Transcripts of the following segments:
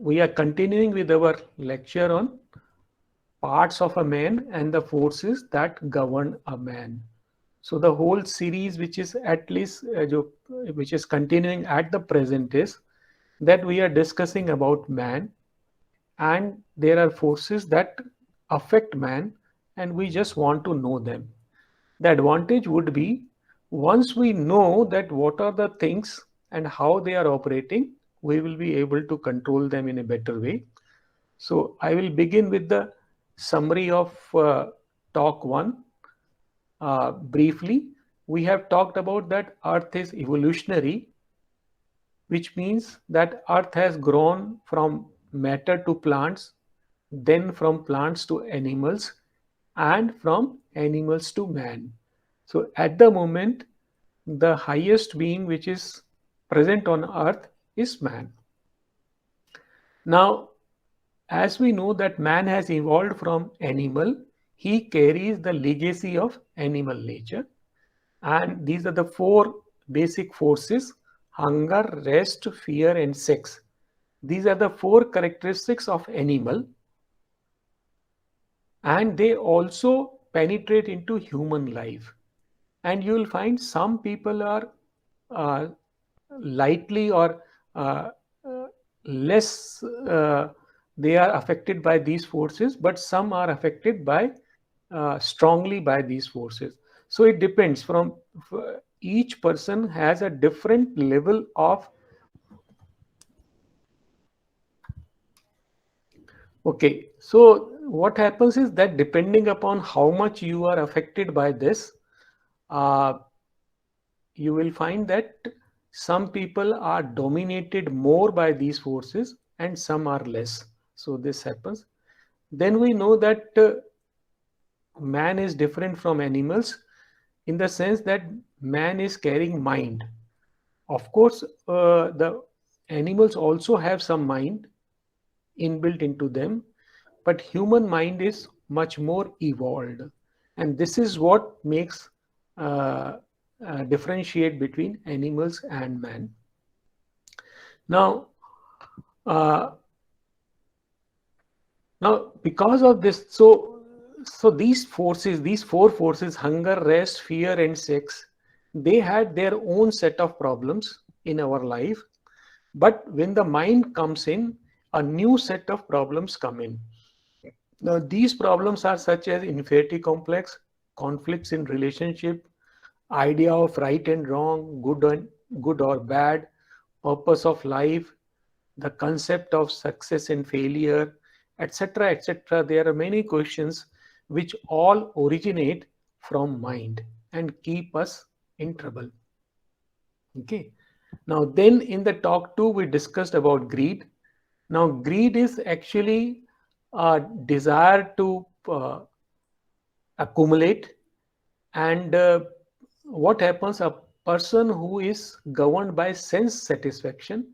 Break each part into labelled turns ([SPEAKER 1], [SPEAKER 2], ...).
[SPEAKER 1] we are continuing with our lecture on parts of a man and the forces that govern a man. So the whole series, which is at least which is continuing at the present, is that we are discussing about man, and there are forces that affect man, and we just want to know them. The advantage would be, once we know that what are the things and how they are operating, we will be able to control them in a better way. So I will begin with the summary of talk one. Briefly, we have talked about that Earth is evolutionary, which means that Earth has grown from matter to plants, then from plants to animals, and from animals to man. So at the moment, the highest being which is present on Earth is man. Now, as we know that man has evolved from animal, he carries the legacy of animal nature. And these are the four basic forces: hunger, rest, fear, and sex. These are the four characteristics of animal, and they also penetrate into human life. And you will find some people are uh, lightly or uh, less they are affected by these forces, but some are affected by strongly by these forces. So it depends from each person has a different level of. Okay, so what happens is that depending upon how much you are affected by this, uh, you will find that some people are dominated more by these forces and some are less. So this happens. Then we know that man is different from animals in the sense that man is carrying mind. Of course, the animals also have some mind inbuilt into them, but human mind is much more evolved, and this is what makes uh, differentiate between animals and man. Now, uh, now because of this, so these forces, these four forces, hunger, rest, fear, and sex, they had their own set of problems in our life. But when the mind comes in, a new set of problems come in. Now, these problems are such as inferiority complex, conflicts in relationship, idea of right and wrong, good or bad, purpose of life, the concept of success and failure, etc., etc. There are many questions which all originate from mind and keep us in trouble. Okay. Now, then in the talk two, we discussed about greed. Now, greed is actually a desire to accumulate. And what happens? A person who is governed by sense satisfaction,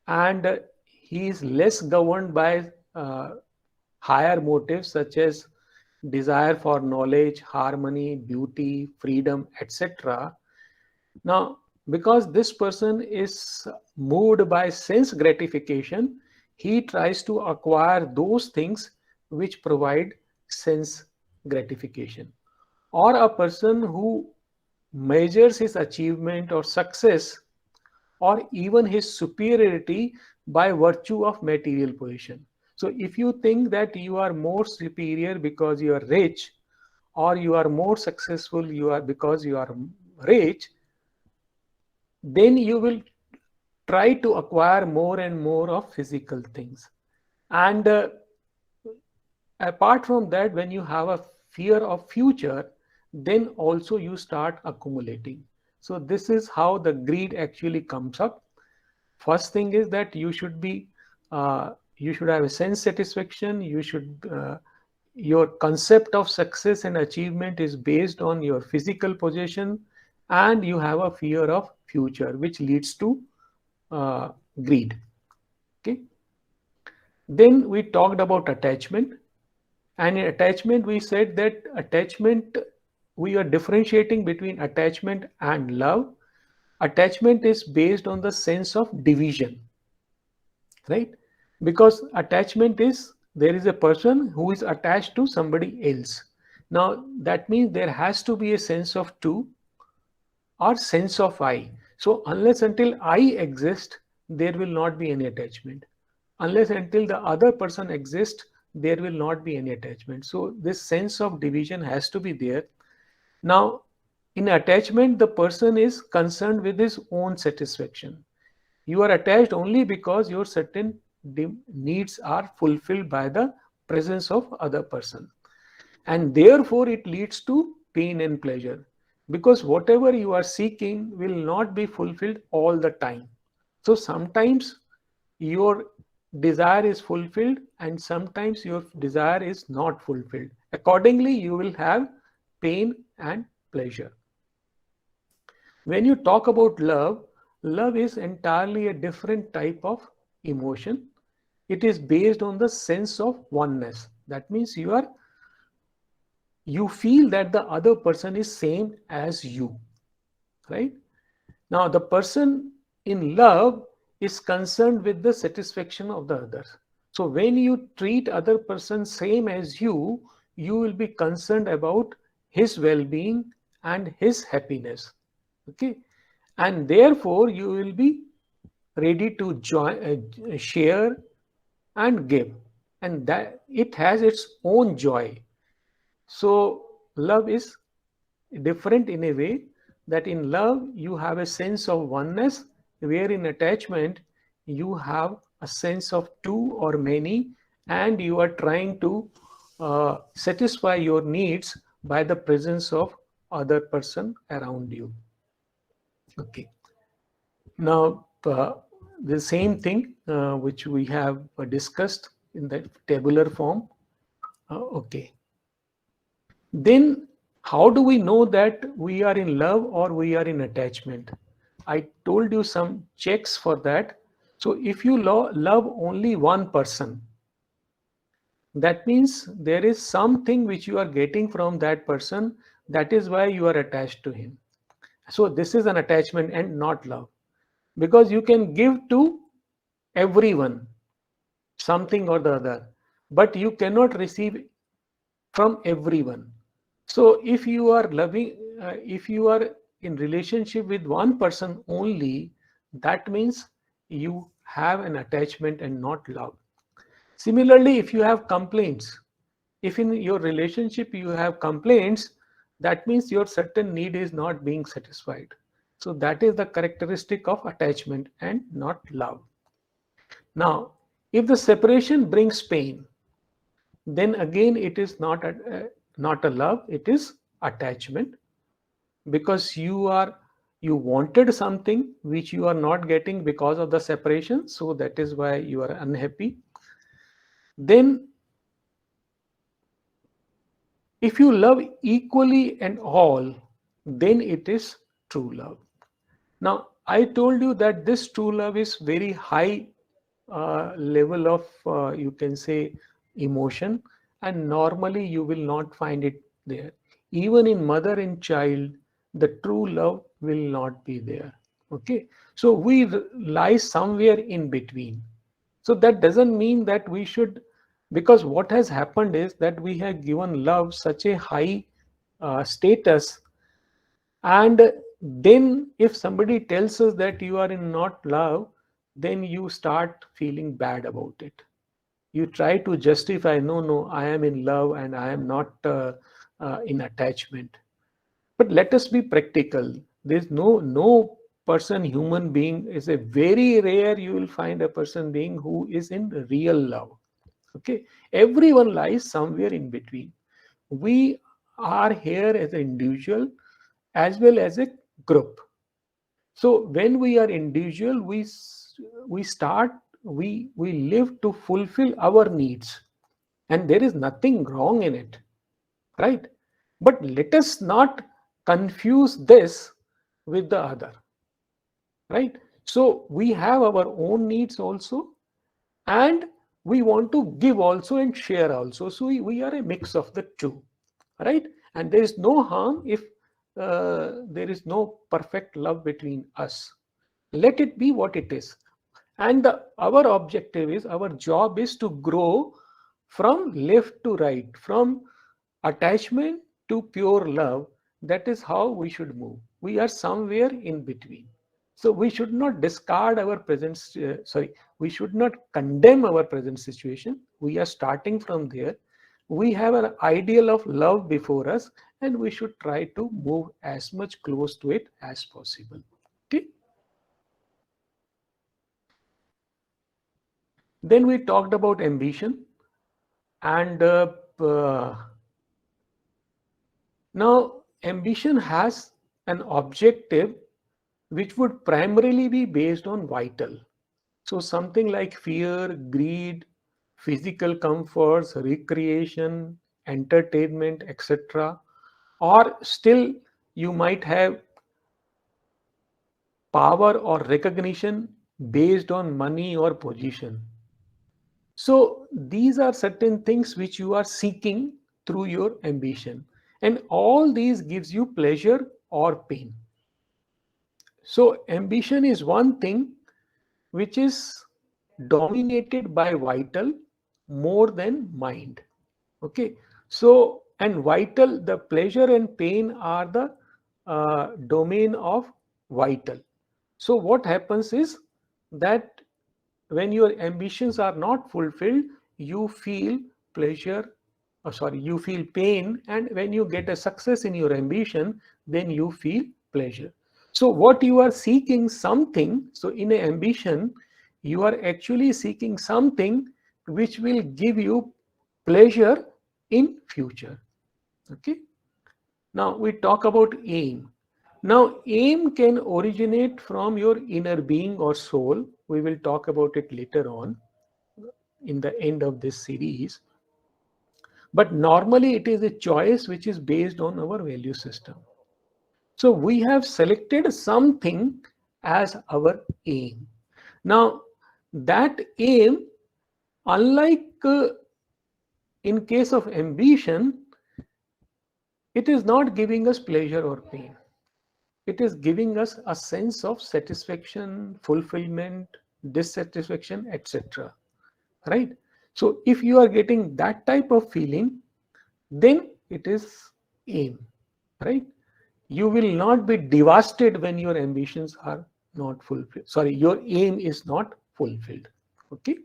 [SPEAKER 1] and he is less governed by higher motives such as desire for knowledge, harmony, beauty, freedom, etc. Now, because this person is moved by sense gratification, he tries to acquire those things which provide sense gratification. Or a person who measures his achievement or success or even his superiority by virtue of material position. So if you think that you are more superior because you are rich, or you are more successful you are because you are rich, then you will try to acquire more and more of physical things. And apart from that, when you have a fear of future, then also you start accumulating. So this is how the greed actually comes up. First thing is that you should have a sense satisfaction. You should your concept of success and achievement is based on your physical possession, and you have a fear of future, which leads to uh, greed. Okay. Then we talked about attachment, and in attachment we said that attachment, we are differentiating between attachment and love. Attachment is based on the sense of division, right? because attachment is there is a person who is attached to somebody else. Now that means there has to be a sense of two or sense of I. So unless until I exist, there will not be any attachment. Unless until the other person exists, there will not be any attachment. So this sense of division has to be there. Now, in attachment, the person is concerned with his own satisfaction. You are attached only because your certain needs are fulfilled by the presence of other person, and therefore it leads to pain and pleasure, because whatever you are seeking will not be fulfilled all the time. So sometimes your desire is fulfilled and sometimes your desire is not fulfilled. Accordingly, you will have pain and pleasure. When you talk about love, love is entirely a different type of emotion. It is based on the sense of oneness. That means you feel that the other person is same as you, right? Now the person in love is concerned with the satisfaction of the others. So when you treat other person same as you will be concerned about his well-being and his happiness. Okay, and therefore you will be ready to share and give, and that it has its own joy. So love is different in a way that in love you have a sense of oneness, where in attachment you have a sense of two or many, and you are trying to satisfy your needs by the presence of other person around you. Okay. Now, the same thing which we have discussed in the tabular form. Okay. Then, how do we know that we are in love or we are in attachment? I told you some checks for that. So, if you love only one person, that means there is something which you are getting from that person. That is why you are attached to him. So, this is an attachment and not love, because you can give to everyone something or the other, but you cannot receive from everyone. So if you are loving, if you are in relationship with one person only, that means you have an attachment and not love. Similarly, if you have complaints, if in your relationship you have complaints, that means your certain need is not being satisfied. So that is the characteristic of attachment and not love. Now, if the separation brings pain, then again it is not a love, it is attachment, because you wanted something which you are not getting because of the separation, so that is why you are unhappy. Then if you love equally and all, then it is true love. Now I told you that this true love is very high level of you can say emotion, and normally you will not find it there. Even in mother and child, the true love will not be there. Okay, so we lie somewhere in between. So that doesn't mean that we should, because what has happened is that we have given love such a high status, and then if somebody tells us that you are in not love, then you start feeling bad about it. You try to justify, no, no, I am in love and I am not in attachment. But let us be practical. There's no person, human being is a very rare you will find a person being who is in real love. Okay, everyone lies somewhere in between. We are here as an individual as well as a group. So when we are individual, we start we live to fulfill our needs, and there is nothing wrong in it, right? But let us not confuse this with the other, right? So we have our own needs also, and we want to give also and share also. So we are a mix of the two, right? And there is no harm if there is no perfect love between us. Let it be what it is. And our objective is, our job is to grow from left to right, from attachment to pure love. That is how we should move. We are somewhere in between. So we should not discard our present, we should not condemn our present situation. We are starting from there. We have an ideal of love before us, and we should try to move as much close to it as possible. Okay. Then we talked about ambition, and now ambition has an objective which would primarily be based on vital. So something like fear, greed, physical comforts, recreation, entertainment, etc. Or still you might have power or recognition based on money or position. So these are certain things which you are seeking through your ambition, and all these gives you pleasure or pain. So ambition is one thing which is dominated by vital more than mind. Okay. So, and vital, the pleasure and pain are the domain of vital. So what happens is that when your ambitions are not fulfilled, you feel pleasure, you feel pain, and when you get a success in your ambition, then you feel pleasure. So what you are seeking something, so in an ambition, you are actually seeking something which will give you pleasure in future. Okay. Now we talk about aim. Now, aim can originate from your inner being or soul. We will talk about it later on in the end of this series. But normally, it is a choice which is based on our value system. So, we have selected something as our aim. Now, that aim, unlike in case of ambition, it is not giving us pleasure or pain. It is giving us a sense of satisfaction, fulfillment, dissatisfaction, etc. Right? So if you are getting that type of feeling, then it is aim. Right? You will not be devastated when your ambitions are not fulfilled. Sorry, your aim is not fulfilled. Okay.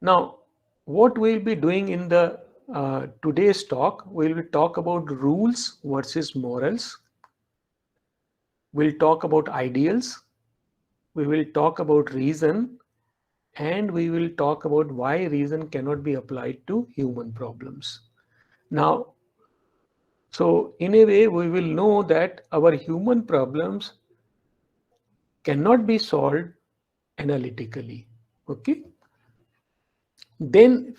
[SPEAKER 1] Now, what we'll be doing in the today's talk, we'll talk about rules versus morals. We'll talk about ideals. We will talk about reason, and we will talk about why reason cannot be applied to human problems. Now, so in a way, we will know that our human problems cannot be solved analytically. Okay. Then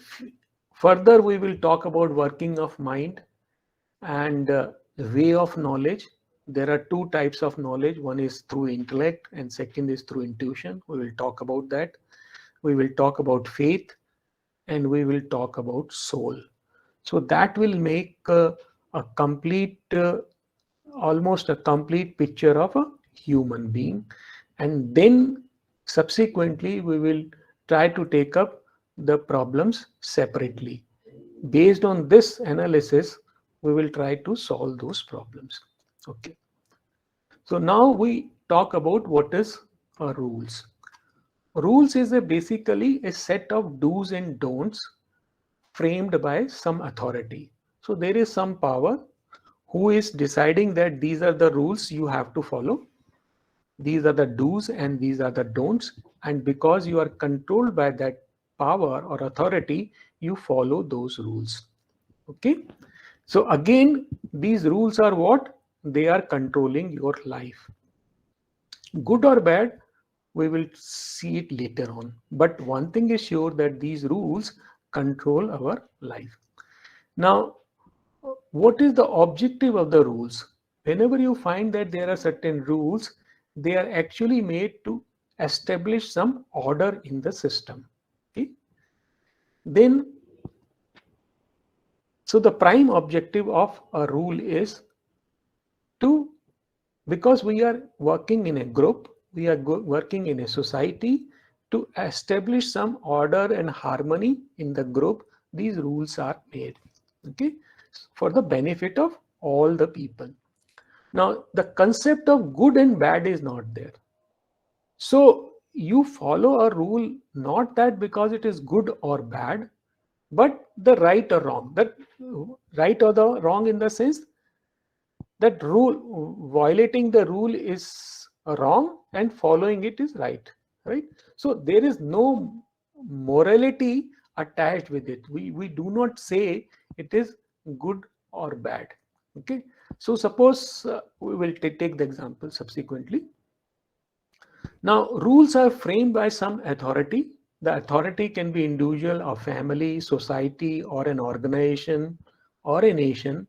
[SPEAKER 1] further, we will talk about working of mind and way of knowledge. There are two types of knowledge. One is through intellect and second is through intuition. We will talk about that. We will talk about faith, and we will talk about soul. So that will make a complete, almost a complete picture of a human being. And then subsequently, we will try to take up the problems separately. Based on this analysis, we will try to solve those problems. Okay. So now we talk about what is rules. Rules is basically a set of do's and don'ts framed by some authority. So there is some power who is deciding that these are the rules you have to follow. These are the do's and these are the don'ts. And because you are controlled by that power or authority, you follow those rules. Okay. So again, these rules are what? They are controlling your life. Good or bad, we will see it later on. But one thing is sure, that these rules control our life. Now, what is the objective of the rules? Whenever you find that there are certain rules, they are actually made to establish some order in the system. Okay? Then, so the prime objective of a rule is to because we are working in a group, we are working in a society to establish some order and harmony in the group. These rules are made, okay, for the benefit of all the people. Now, the concept of good and bad is not there. So you follow a rule not that because it is good or bad, but the right or wrong. That right or the wrong in the sense that rule, violating the rule is wrong and following it is right. Right. So there is no morality attached with it. We do not say it is good or bad. Okay. So suppose we will take the example subsequently. Now, rules are framed by some authority. The authority can be individual or family, society, or an organization or a nation,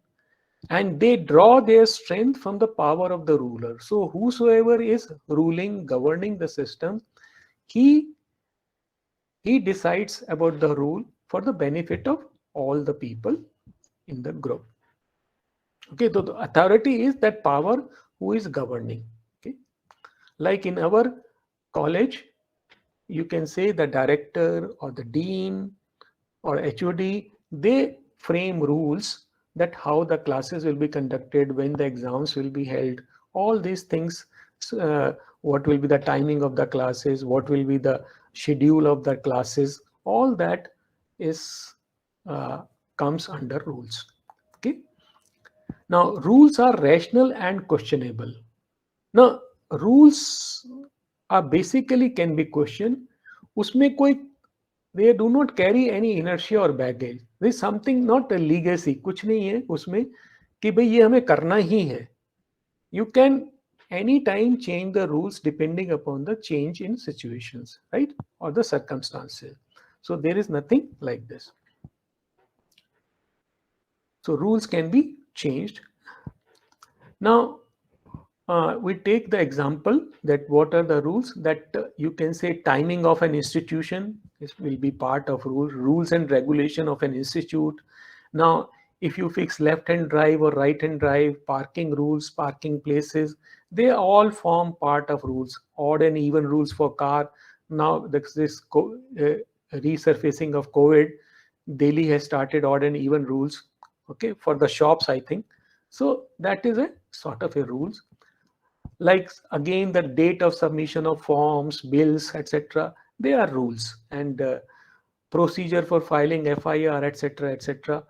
[SPEAKER 1] and they draw their strength from the power of the ruler. So, whosoever is ruling, governing the system, he he decides about the rule for the benefit of all the people in the group. Okay, so the authority is that power who is governing. Okay, like in our college, you can say the director or the dean or HOD, they frame rules that how the classes will be conducted, when the exams will be held, all these things, what will be the timing of the classes, what will be the schedule of the classes, all that is comes under rules. Okay. Now, rules are rational and questionable. Now, rules are basically can be questioned. उसमें कोई they do not carry any inertia or baggage. There is something not a legacy. कुछ नहीं है उसमें कि भाई ये हमें करना ही है. You can anytime change the rules depending upon the change in situations, right? Or the circumstances. So there is nothing like this. So rules can be changed. Now, we take the example that what are the rules that you can say timing of an institution this will be part of rules and regulation of an institute. Now, if you fix left hand drive or right hand drive, parking rules, parking places, they all form part of rules. Odd and even rules for car. Now, this resurfacing of COVID, Delhi has started odd and even rules. Okay, for the shops, I think. So that is a sort of a rules. Like again, the date of submission of forms, bills, etc. They are rules, and procedure for filing FIR, etc., etc.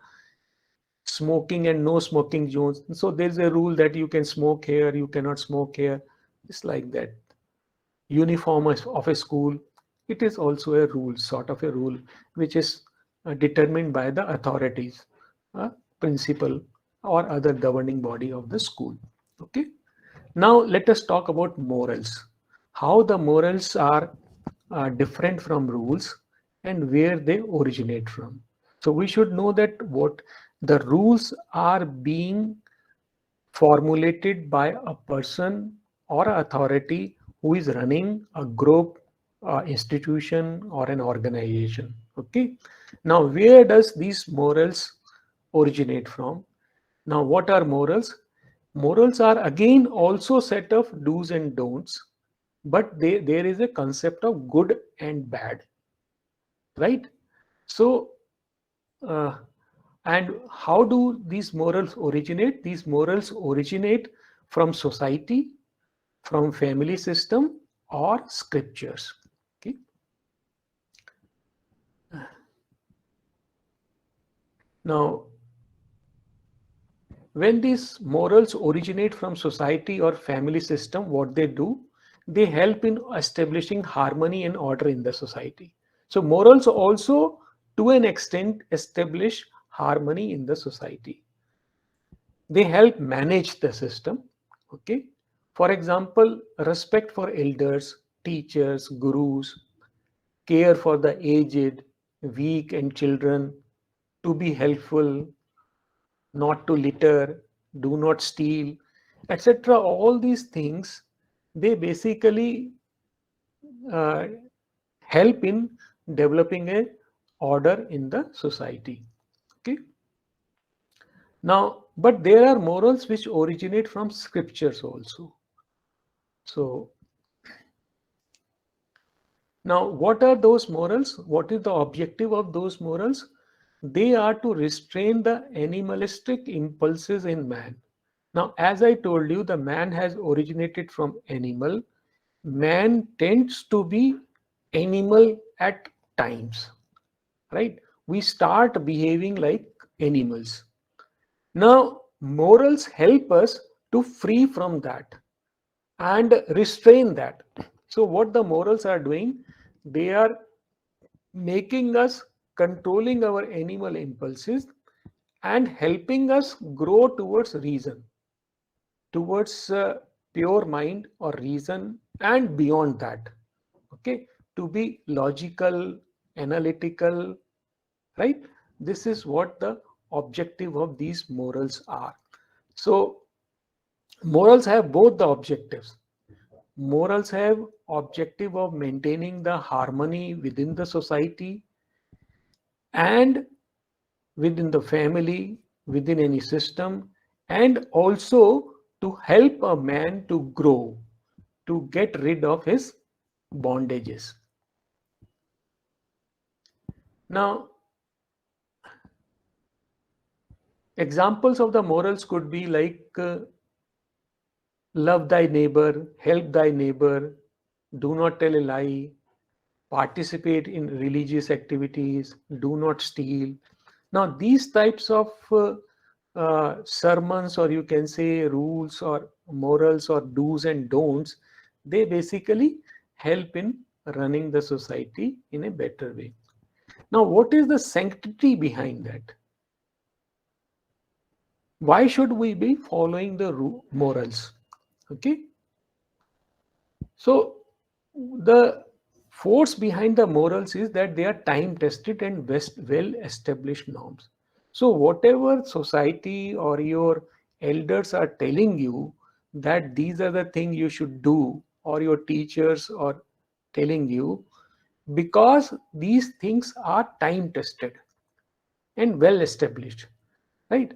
[SPEAKER 1] Smoking and no smoking zones. So there's a rule that you can smoke here, you cannot smoke here. It's like that. Uniform of a school. It is also a rule, sort of a rule, which is determined by the authorities, principal, or other governing body of the school. Okay. Now let us talk about morals. How the morals are different from rules and where they originate from. So we should know that what the rules are being formulated by a person or authority who is running a group, institution, or an organization. Okay. Now, where does these morals originate from? Now, what are morals? Morals are again also set of do's and don'ts, but there is a concept of good and bad, right? So, uh, and how do these morals originate? These morals originate from society, from family system, or scriptures. Okay. Now, when these morals originate from society or family system, what they do, they help in establishing harmony and order in the society. So morals also to an extent establish harmony in the society. They help manage the system. Okay. For example, respect for elders, teachers, gurus, care for the aged, weak, and children, to be helpful, not to litter, do not steal, etc. All these things, they basically uh, help in developing a order in the society. Okay. Now, but there are morals which originate from scriptures also. So now, what are those morals? What is the objective of those morals? They are to restrain the animalistic impulses in man. Now, as I told you, the man has originated from animal. Man tends to be animal at times, right? We start behaving like animals. Now, morals help us to free from that and restrain that. So, what the morals are doing, they are making us controlling our animal impulses and helping us grow towards reason, towards pure mind or reason, and beyond that. Okay, to be logical, analytical, right? This is what the objective of these morals are. So, morals have both the objectives. Morals have objective of maintaining the harmony within the society and within the family, within any system, and also to help a man to grow, to get rid of his bondages. Now, examples of the morals could be like love thy neighbor, help thy neighbor, do not tell a lie, participate in religious activities, do not steal. Now, these types of sermons, or you can say rules or morals or do's and don'ts, they basically help in running the society in a better way. Now, what is the sanctity behind that? Why should we be following the morals? Okay. So, the force behind the morals is that they are time tested and well established norms. So, whatever society or your elders are telling you that these are the things you should do, or your teachers are telling you, because these things are time tested and well established, right?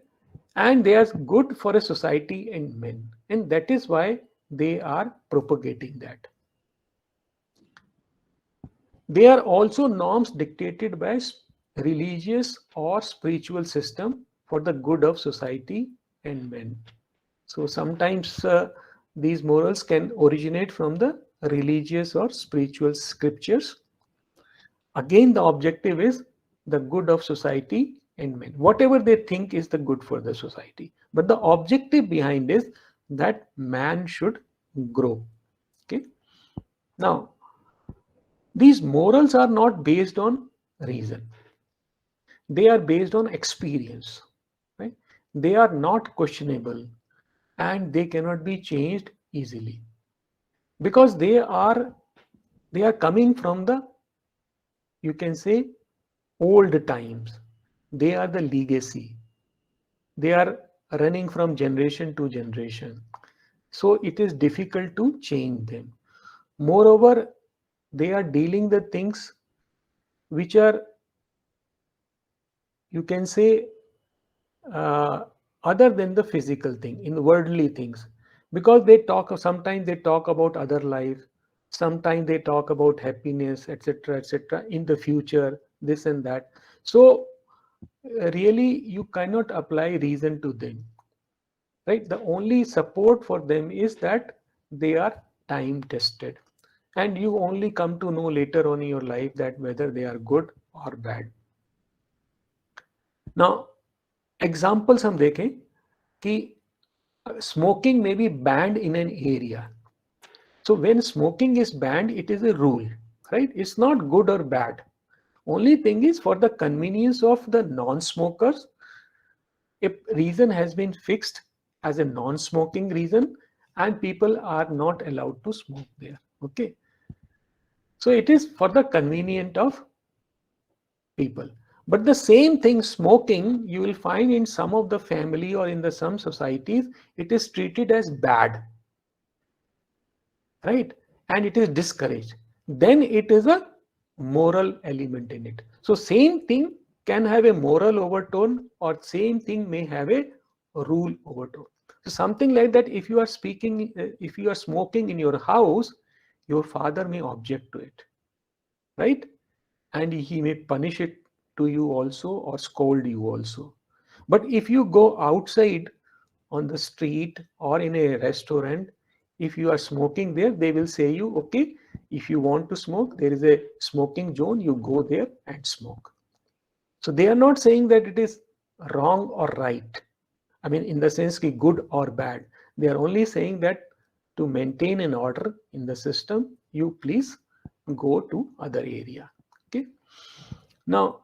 [SPEAKER 1] And they are good for a society and men, and that is why they are propagating that. They are also norms dictated by religious or spiritual system for the good of society and men. So sometimes these morals can originate from the religious or spiritual scriptures. Again, the objective is the good of society and men, whatever they think is the good for the society. But the objective behind is that man should grow. Okay. Now, these morals are not based on reason. They are based on experience, right? They are not questionable and they cannot be changed easily because they are coming from the, you can say, old times. They are the legacy. They are running from generation to generation. So it is difficult to change them. Moreover, they are dealing the things which are, you can say, uh, other than the physical thing, in worldly things, because they talk, sometimes they talk about other life, sometimes they talk about happiness, etc., etc., in the future, this and that. So really you cannot apply reason to them, right? The only support for them is that they are time tested, and you only come to know later on in your life that whether they are good or bad. Now examples हम देखें कि smoking may be banned in an area. So when smoking is banned, it is a rule, right? It's not good or bad. Only thing is, for the convenience of the non-smokers, a reason has been fixed as a non-smoking reason, and people are not allowed to smoke there. Okay. So it is for the convenience of people. But the same thing, smoking, you will find in some of the family or in the some societies, it is treated as bad, right? And it is discouraged. Then it is a moral element in it. So same thing can have a moral overtone, or same thing may have a rule overthrow. So something like that, if you are speaking, if you are smoking in your house, your father may object to it, right? And he may punish it to you also or scold you also. But if you go outside on the street or in a restaurant, if you are smoking there, they will say you, okay, if you want to smoke, there is a smoking zone, you go there and smoke. So they are not saying that it is wrong or right. I mean, in the sense ki good or bad. They are only saying that to maintain an order in the system, you please go to other area. Okay. Now,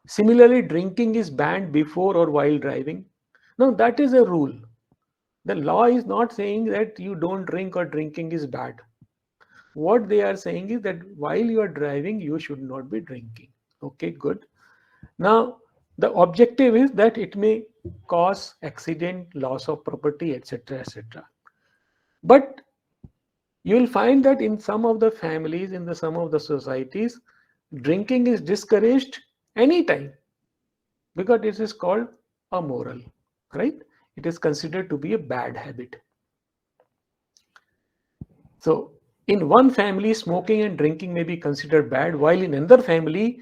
[SPEAKER 1] similarly, drinking is banned before or while driving. Now, that is a rule. The law is not saying that you don't drink or drinking is bad. What they are saying is that while you are driving, you should not be drinking. Okay, good. Now, the objective is that it may cause accident, loss of property, etc., etc. But you will find that in some of the families, in the some of the societies, drinking is discouraged anytime because it is called amoral, right? It is considered to be a bad habit. So, in one family, smoking and drinking may be considered bad, while in another family,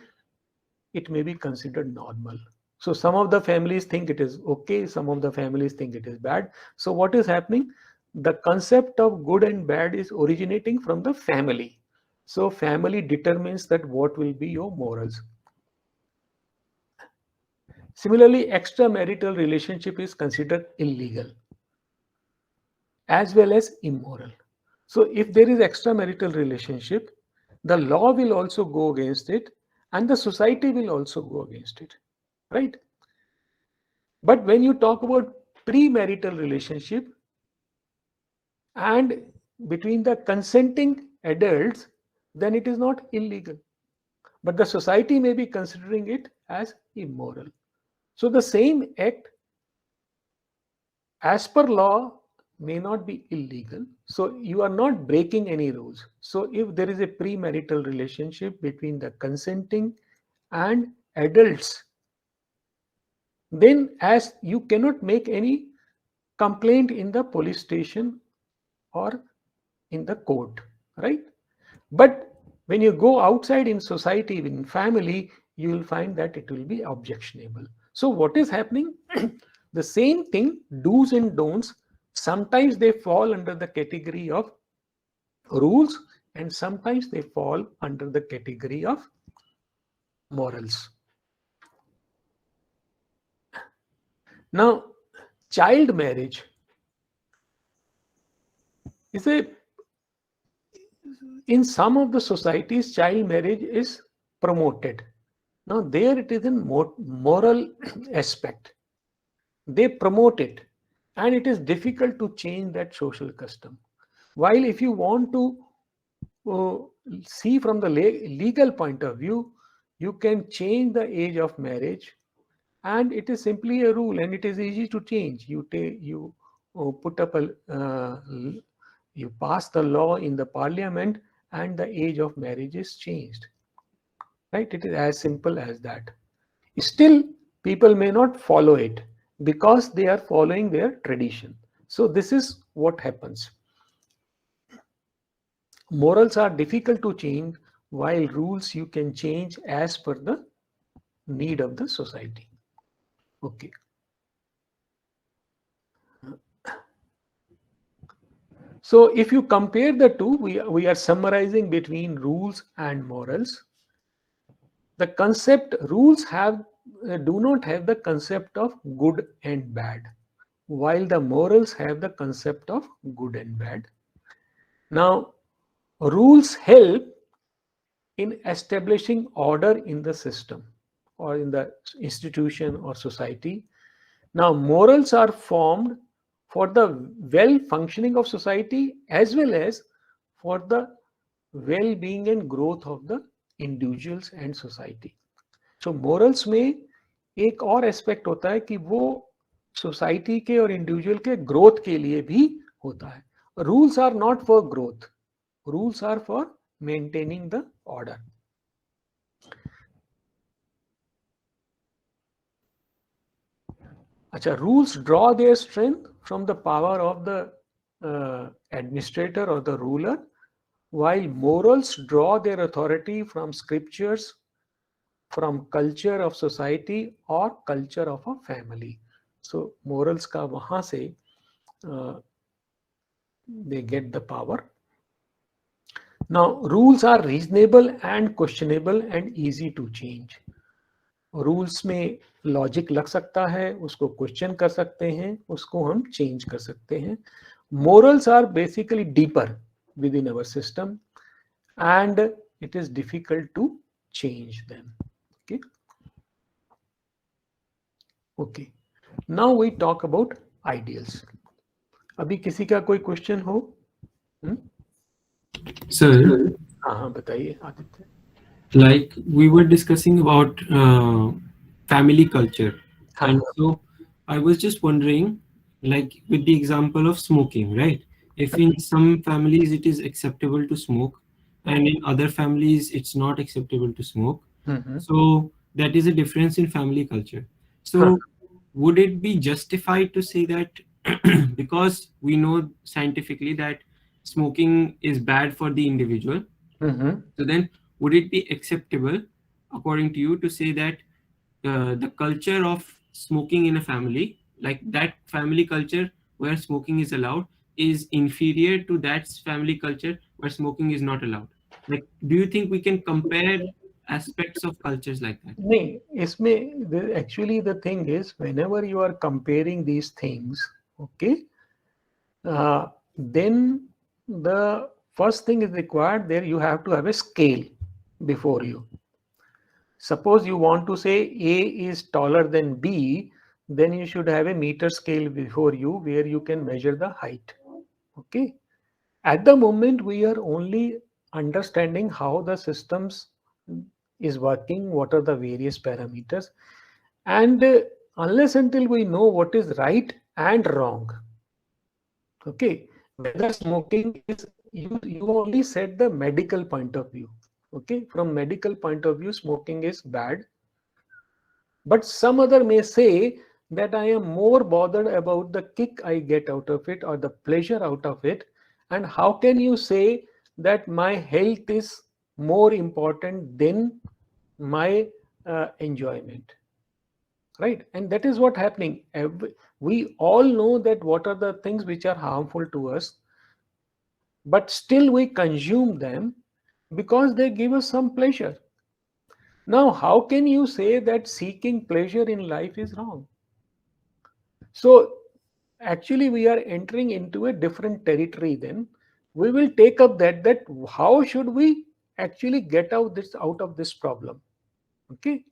[SPEAKER 1] it may be considered normal. So some of the families think it is okay, some of the families think it is bad. So what is happening? The concept of good and bad is originating from the family. So family determines that what will be your morals. Similarly, extramarital relationship is considered illegal as well as immoral. So if there is extramarital relationship, the law will also go against it and the society will also go against it, right? But when you talk about premarital relationship and between the consenting adults, then it is not illegal. But the society may be considering it as immoral. So the same act, as per law, may not be illegal. So you are not breaking any rules. So if there is a premarital relationship between the consenting and adults, then as you cannot make any complaint in the police station or in the court, right? But when you go outside in society, in family, you will find that it will be objectionable. So what is happening? The same thing, do's and don'ts, sometimes they fall under the category of rules and sometimes they fall under the category of morals. Now, child marriage is a, in some of the societies, child marriage is promoted. Now, there it is in moral aspect. They promote it, and it is difficult to change that social custom. While if you want to uh, see from the legal point of view, you can change the age of marriage, and it is simply a rule, and it is easy to change. You put up a you pass the law in the parliament, and the age of marriage is changed. Right? It is as simple as that. Still, people may not follow it because they are following their tradition. So this is what happens. Morals are difficult to change, while rules you can change as per the need of the society. Okay. So if you compare the two, we are summarizing between rules and morals. The concept rules have do not have the concept of good and bad, while the morals have the concept of good and bad. Now, rules help in establishing order in the system or in the institution or society. Now, morals are formed for the well functioning of society as well as for the well being and growth of the individuals and society. So morals में एक और aspect होता है कि वो society के और individual के ग्रोथ के लिए भी होता है. Rules are not for growth, rules are for maintaining the order. Acha, rules draw their strength from the power of the administrator or the ruler, while morals draw their authority from scriptures, from culture of society or culture of a family. So morals का वहाँ से they get the power. Now rules are reasonable and questionable and easy to change. Rules में logic लग सकता है, उसको question कर सकते हैं, उसको हम चेंज कर सकते हैं. Morals are basically deeper within our system and it is difficult to change them. Okay. Okay. Now we talk about ideals. अभी किसी का कोई क्वेश्चन हो?
[SPEAKER 2] Sir,
[SPEAKER 1] हाँ हाँ बताइए Aditya.
[SPEAKER 2] like we were discussing about family culture,
[SPEAKER 1] हाँ
[SPEAKER 2] and
[SPEAKER 1] हाँ.
[SPEAKER 2] so I was just wondering, like with the example of smoking, right? If in some families it is acceptable to smoke, and in other families it's not acceptable to smoke, so that is a difference in family culture.
[SPEAKER 1] हाँ.
[SPEAKER 2] So would it be justified to say that because we know scientifically that smoking is bad for the individual, so then would it be acceptable, according to you, to say that the culture of smoking in a family, like that family culture where smoking is allowed, is inferior to that family culture where smoking is not allowed? Like, do you think we can compare aspects of cultures like that?
[SPEAKER 1] नहीं, इसमें actually the thing is whenever you are comparing these things, okay, then the first thing is required there. You have to have a scale before you. Suppose you want to say A is taller than B, then you should have a meter scale before you where you can measure the height. Okay. At the moment, we are only understanding how the systems is working, what are the various parameters, and unless until we know what is right and wrong, okay, whether smoking is you only set the medical point of view. Okay, from medical point of view, smoking is bad, but some other may say that I am more bothered about the kick I get out of it or the pleasure out of it. And how can you say that my health is more important than my enjoyment? Right? And that is what happening. We all know that what are the things which are harmful to us, but still we consume them because they give us some pleasure. Now, how can you say that seeking pleasure in life is wrong? So, actually, we are entering into a different territory then. We will take up that how should we actually get out of this problem? Okay.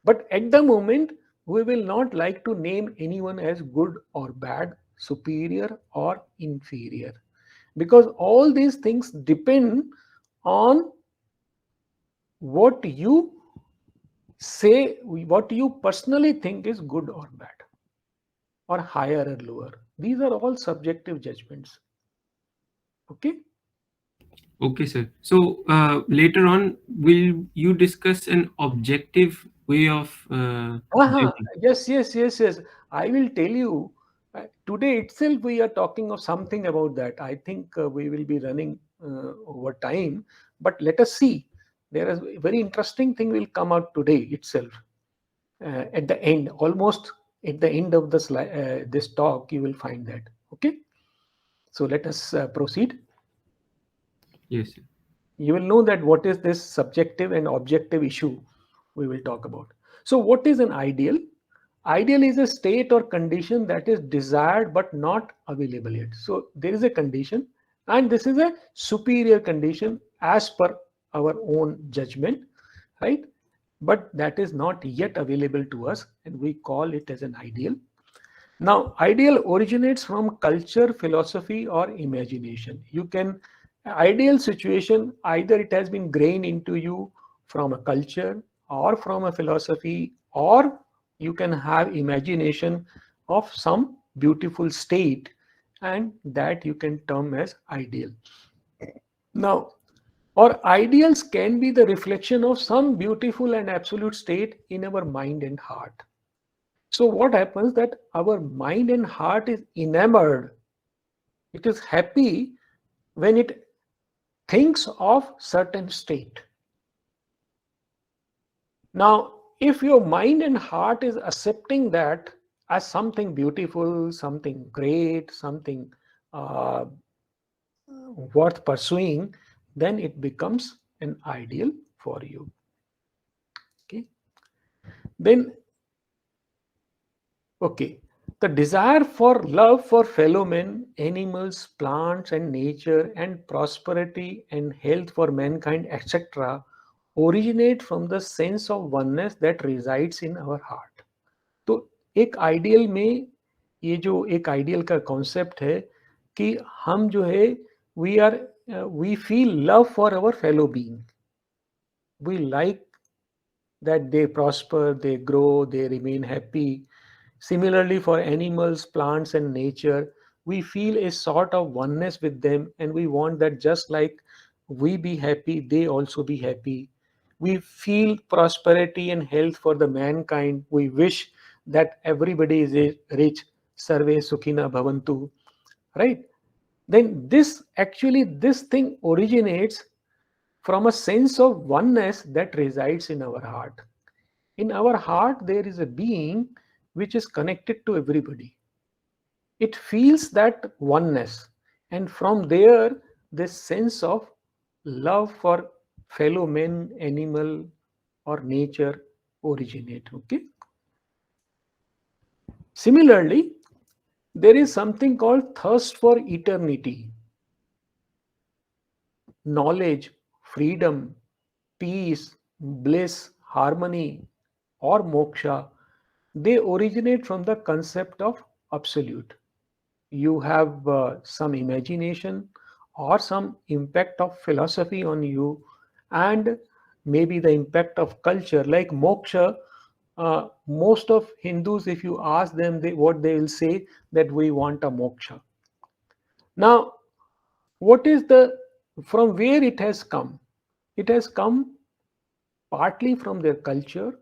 [SPEAKER 1] But at the moment, we will not like to name anyone as good or bad, superior or inferior, because all these things depend on what you say, what you personally think is good or bad, or higher or lower. These are all subjective judgments. Okay.
[SPEAKER 2] Okay, sir. So later on, will you discuss an objective way of judging?
[SPEAKER 1] Yes, yes, yes, yes. I will tell you. Today itself, we are talking of something about that. I think we will be running over time, but let us see. There is a very interesting thing will come out today itself. At the end, almost at the end of this talk, you will find that. Okay. So let us proceed.
[SPEAKER 2] Yes, sir.
[SPEAKER 1] You will know that what is this subjective and objective issue we will talk about. So what is an ideal? Ideal is a state or condition that is desired but not available yet. So there is a condition and this is a superior condition as per our own judgment, right? But that is not yet available to us and we call it as an ideal. Now, ideal originates from culture, philosophy, or imagination. You can, ideal situation, either it has been grained into you from a culture or from a philosophy, or you can have imagination of some beautiful state, and that you can term as ideal. Now, or ideals can be the reflection of some beautiful and absolute state in our mind and heart. So what happens that our mind and heart is enamored. It is happy when it thinks of certain state. Now, if your mind and heart is accepting that as something beautiful, something great, something uh, worth pursuing, then it becomes an ideal for you. Okay. Then, okay, the desire for love for fellow men, animals, plants, and nature, and prosperity and health for mankind, etc., originate from the sense of oneness that resides in our heart. तो एक ideal में ये जो एक ideal का concept है कि हम जो है we feel love for our fellow being, we like that they prosper, they grow, they remain happy. Similarly, for animals, plants, and nature, we feel a sort of oneness with them, and we want that just like we be happy, they also be happy. We feel prosperity and health for the mankind. We wish that everybody is rich. Sarve Sukhina Bhavantu, right? Then this thing originates from a sense of oneness that resides in our heart. In our heart, there is a being which is connected to everybody. It feels that oneness, and from there, this sense of love for fellow men, animal, or nature originate. Okay. Similarly, there is something called thirst for eternity, knowledge, freedom, peace, bliss, harmony, or moksha. They originate from the concept of absolute. You have some imagination or some impact of philosophy on you, and maybe the impact of culture like moksha. Most of Hindus, if you ask them, what they will say, that we want a moksha. Now, what is the from where it has come? It has come partly from their culture,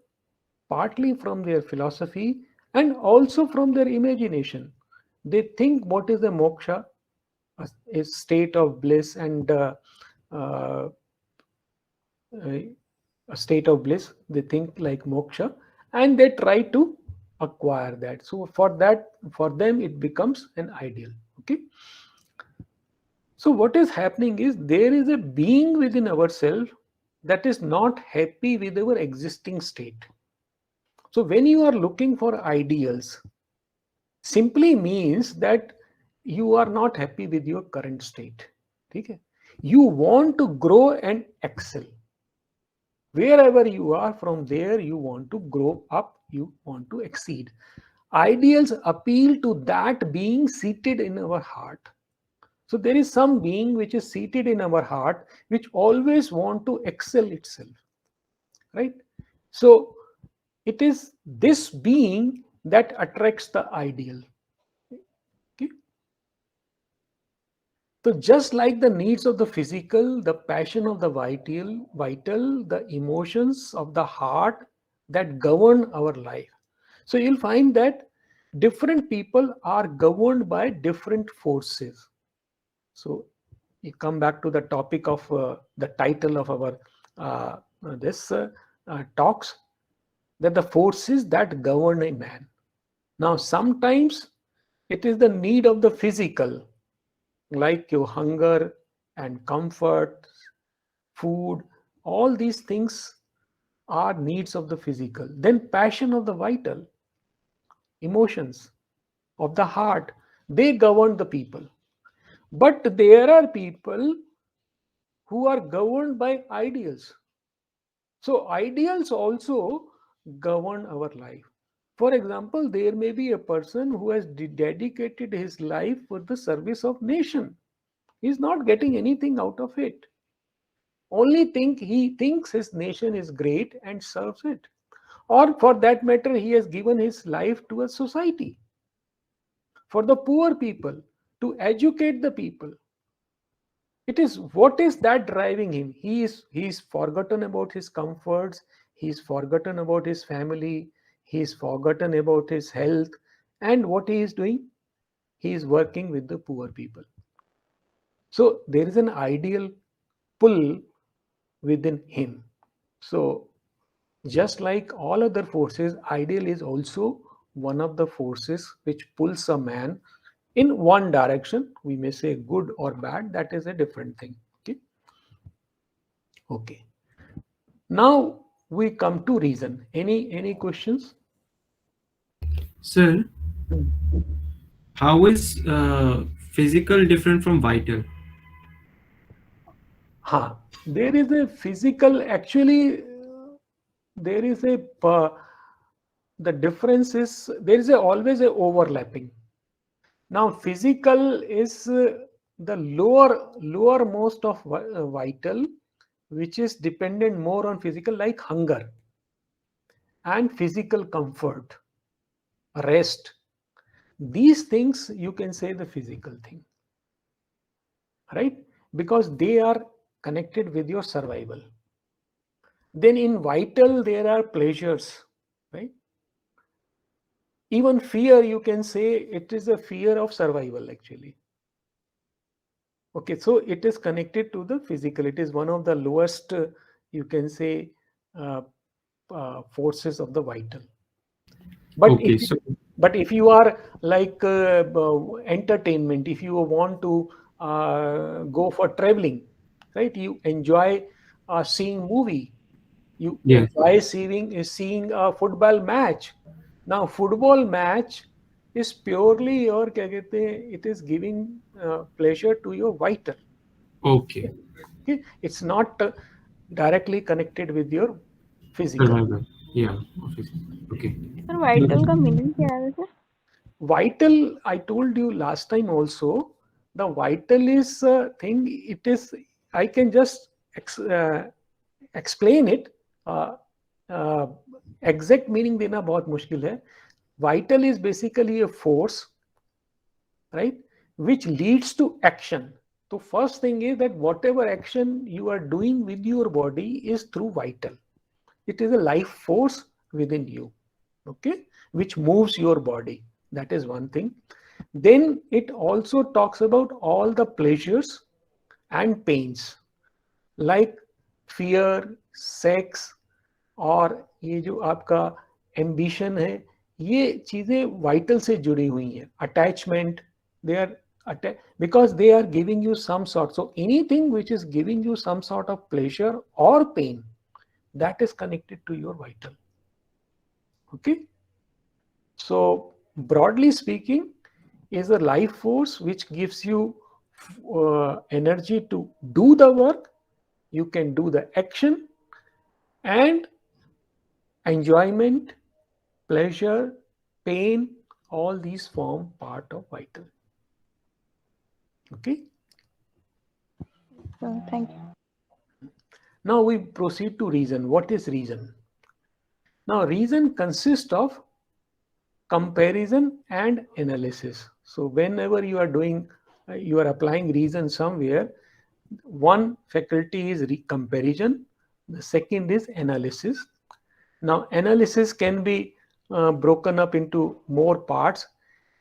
[SPEAKER 1] partly from their philosophy, and also from their imagination. They think what is the moksha, a state of bliss and uh, a state of bliss. They think like moksha, and they try to acquire that. So for that, for them, it becomes an ideal. Okay. So what is happening is there is a being within ourselves that is not happy with our existing state. So when you are looking for ideals, simply means that you are not happy with your current state. Okay? You want to grow and excel. Wherever you are, from there you want to grow up, you want to exceed. Ideals appeal to that being seated in our heart. So there is some being which is seated in our heart which always want to excel itself, right? So it is this being that attracts the ideal. Okay? So just like the needs of the physical, the passion of the vital, the emotions of the heart that govern our life. So you'll find that different people are governed by different forces. So you come back to the topic of the title of our this talks, that the forces that govern a man. Now sometimes it is the need of the physical, like your hunger and comfort, food, all these things are needs of the physical. Then passion of the vital, emotions of the heart, they govern the people. But there are people who are governed by ideals. So ideals also govern our life. For example, there may be a person who has dedicated his life for the service of nation. He's not getting anything out of it. Only think he thinks his nation is great and serves it. Or for that matter, he has given his life to a society for the poor people, to educate the people. It is what is that driving him? He's forgotten about his comforts, he's forgotten about his family, He's forgotten about his health, and what he is doing? He is working with the poor people. So there is an ideal pull within him. So just like all other forces, ideal is also one of the forces which pulls a man in one direction. We may say good or bad, that is a different thing. Okay. Okay. Now we come to reason. Any questions?
[SPEAKER 2] Sir, how is physical different from vital?
[SPEAKER 1] There is a physical, actually, there is a, the difference is, there is always a overlapping. Now, physical is the lowermost of vital, which is dependent more on physical, like hunger and physical comfort, rest. These things you can say the physical thing, right? Because they are connected with your survival. Then in vital, there are pleasures, right? Even fear, you can say it is a fear of survival, actually. Okay, so it is connected to the physical. It is one of the lowest, you can say, uh, forces of the vital. But
[SPEAKER 2] Okay,
[SPEAKER 1] if
[SPEAKER 2] so
[SPEAKER 1] but if you are like entertainment, if you want to go for traveling, right? You enjoy seeing movie. You
[SPEAKER 2] yes.
[SPEAKER 1] enjoy seeing a football match. Now, football match is purely your क्या कहते हैं, it is giving pleasure to your vital.
[SPEAKER 2] Okay.
[SPEAKER 1] Okay? It's not directly connected with your physical.
[SPEAKER 2] Survival. Yeah. Obviously. Okay.
[SPEAKER 3] Sir vital का meaning क्या है वैसे?
[SPEAKER 1] Vital, I told you last time also, the vital is a thing, it is, I can just explain it. Exact meaning देना बहुत मुश्किल है. Vital is basically a force, right, which leads to action. So first thing is that whatever action you are doing with your body is through vital. It is a life force within you, okay, which moves your body. That is one thing. Then it also talks about all the pleasures and pains, like fear, sex, और ये जो आपका ambition है, ये चीजें vital से जुड़ी हुई हैं. Attachment, they are because they are giving you some sort. So anything which is giving you some sort of pleasure or pain, that is connected to your vital. Okay. So broadly speaking, is a life force which gives you energy to do the work. You can do the action, and enjoyment, pleasure, pain, all these form part of vital. Okay.
[SPEAKER 3] So, thank you.
[SPEAKER 1] Now we proceed to reason. What is reason? Now reason consists of comparison and analysis. So whenever you are doing, you are applying reason somewhere, one faculty is comparison, the second is analysis. Now analysis can be broken up into more parts.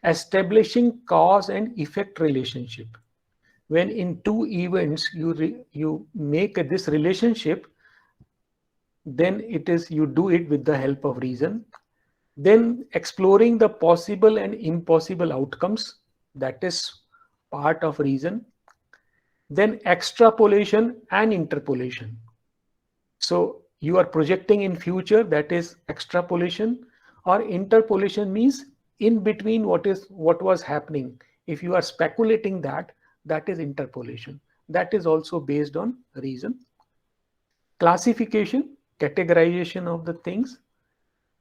[SPEAKER 1] Establishing cause and effect relationship. When in two events you make this relationship, then it is, you do it with the help of reason. Then exploring the possible and impossible outcomes, that is part of reason. Then extrapolation and interpolation. So you are projecting in future, that is extrapolation, or interpolation means in between what was happening. If you are speculating that, that is interpolation. That is also based on reason. Classification, categorization of the things.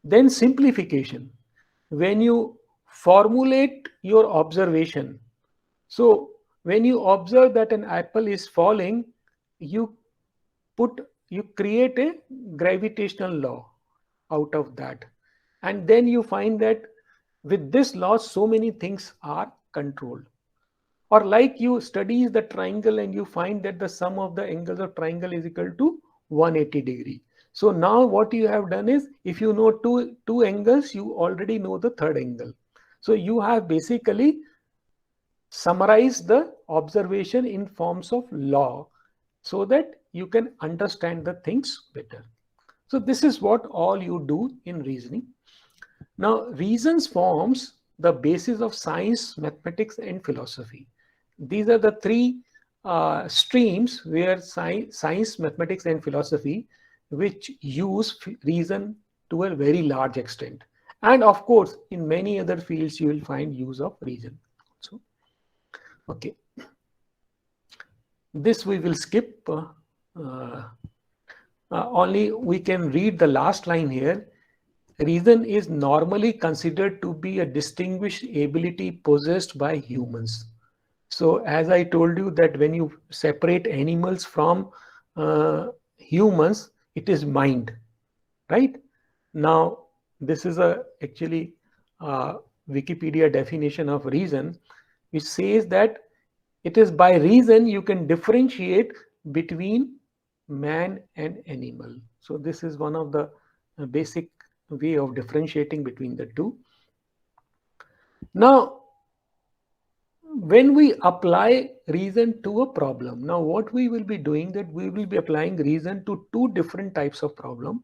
[SPEAKER 1] Then simplification, when you formulate your observation. So when you observe that an apple is falling, you create a gravitational law out of that, and then you find that with this law so many things are controlled. Or like you study the triangle and you find that the sum of the angles of triangle is equal to 180 degree. So now what you have done is, if you know two angles, you already know the third angle. So you have basically summarized the observation in forms of law so that you can understand the things better. So this is what all you do in reasoning. Now, reasons forms the basis of science, mathematics, and philosophy. These are the three streams where science, mathematics, and philosophy, which use reason to a very large extent. And of course, in many other fields, you will find use of reason. So, okay, this we will skip. Only we can read the last line here. Reason is normally considered to be a distinguished ability possessed by humans. So as I told you that when you separate animals from humans, it is mind, right? Now, this is actually Wikipedia definition of reason, which says that it is by reason you can differentiate between man and animal. So this is one of the basic way of differentiating between the two. Now, when we apply reason to a problem, now what we will be doing, that we will be applying reason to two different types of problem.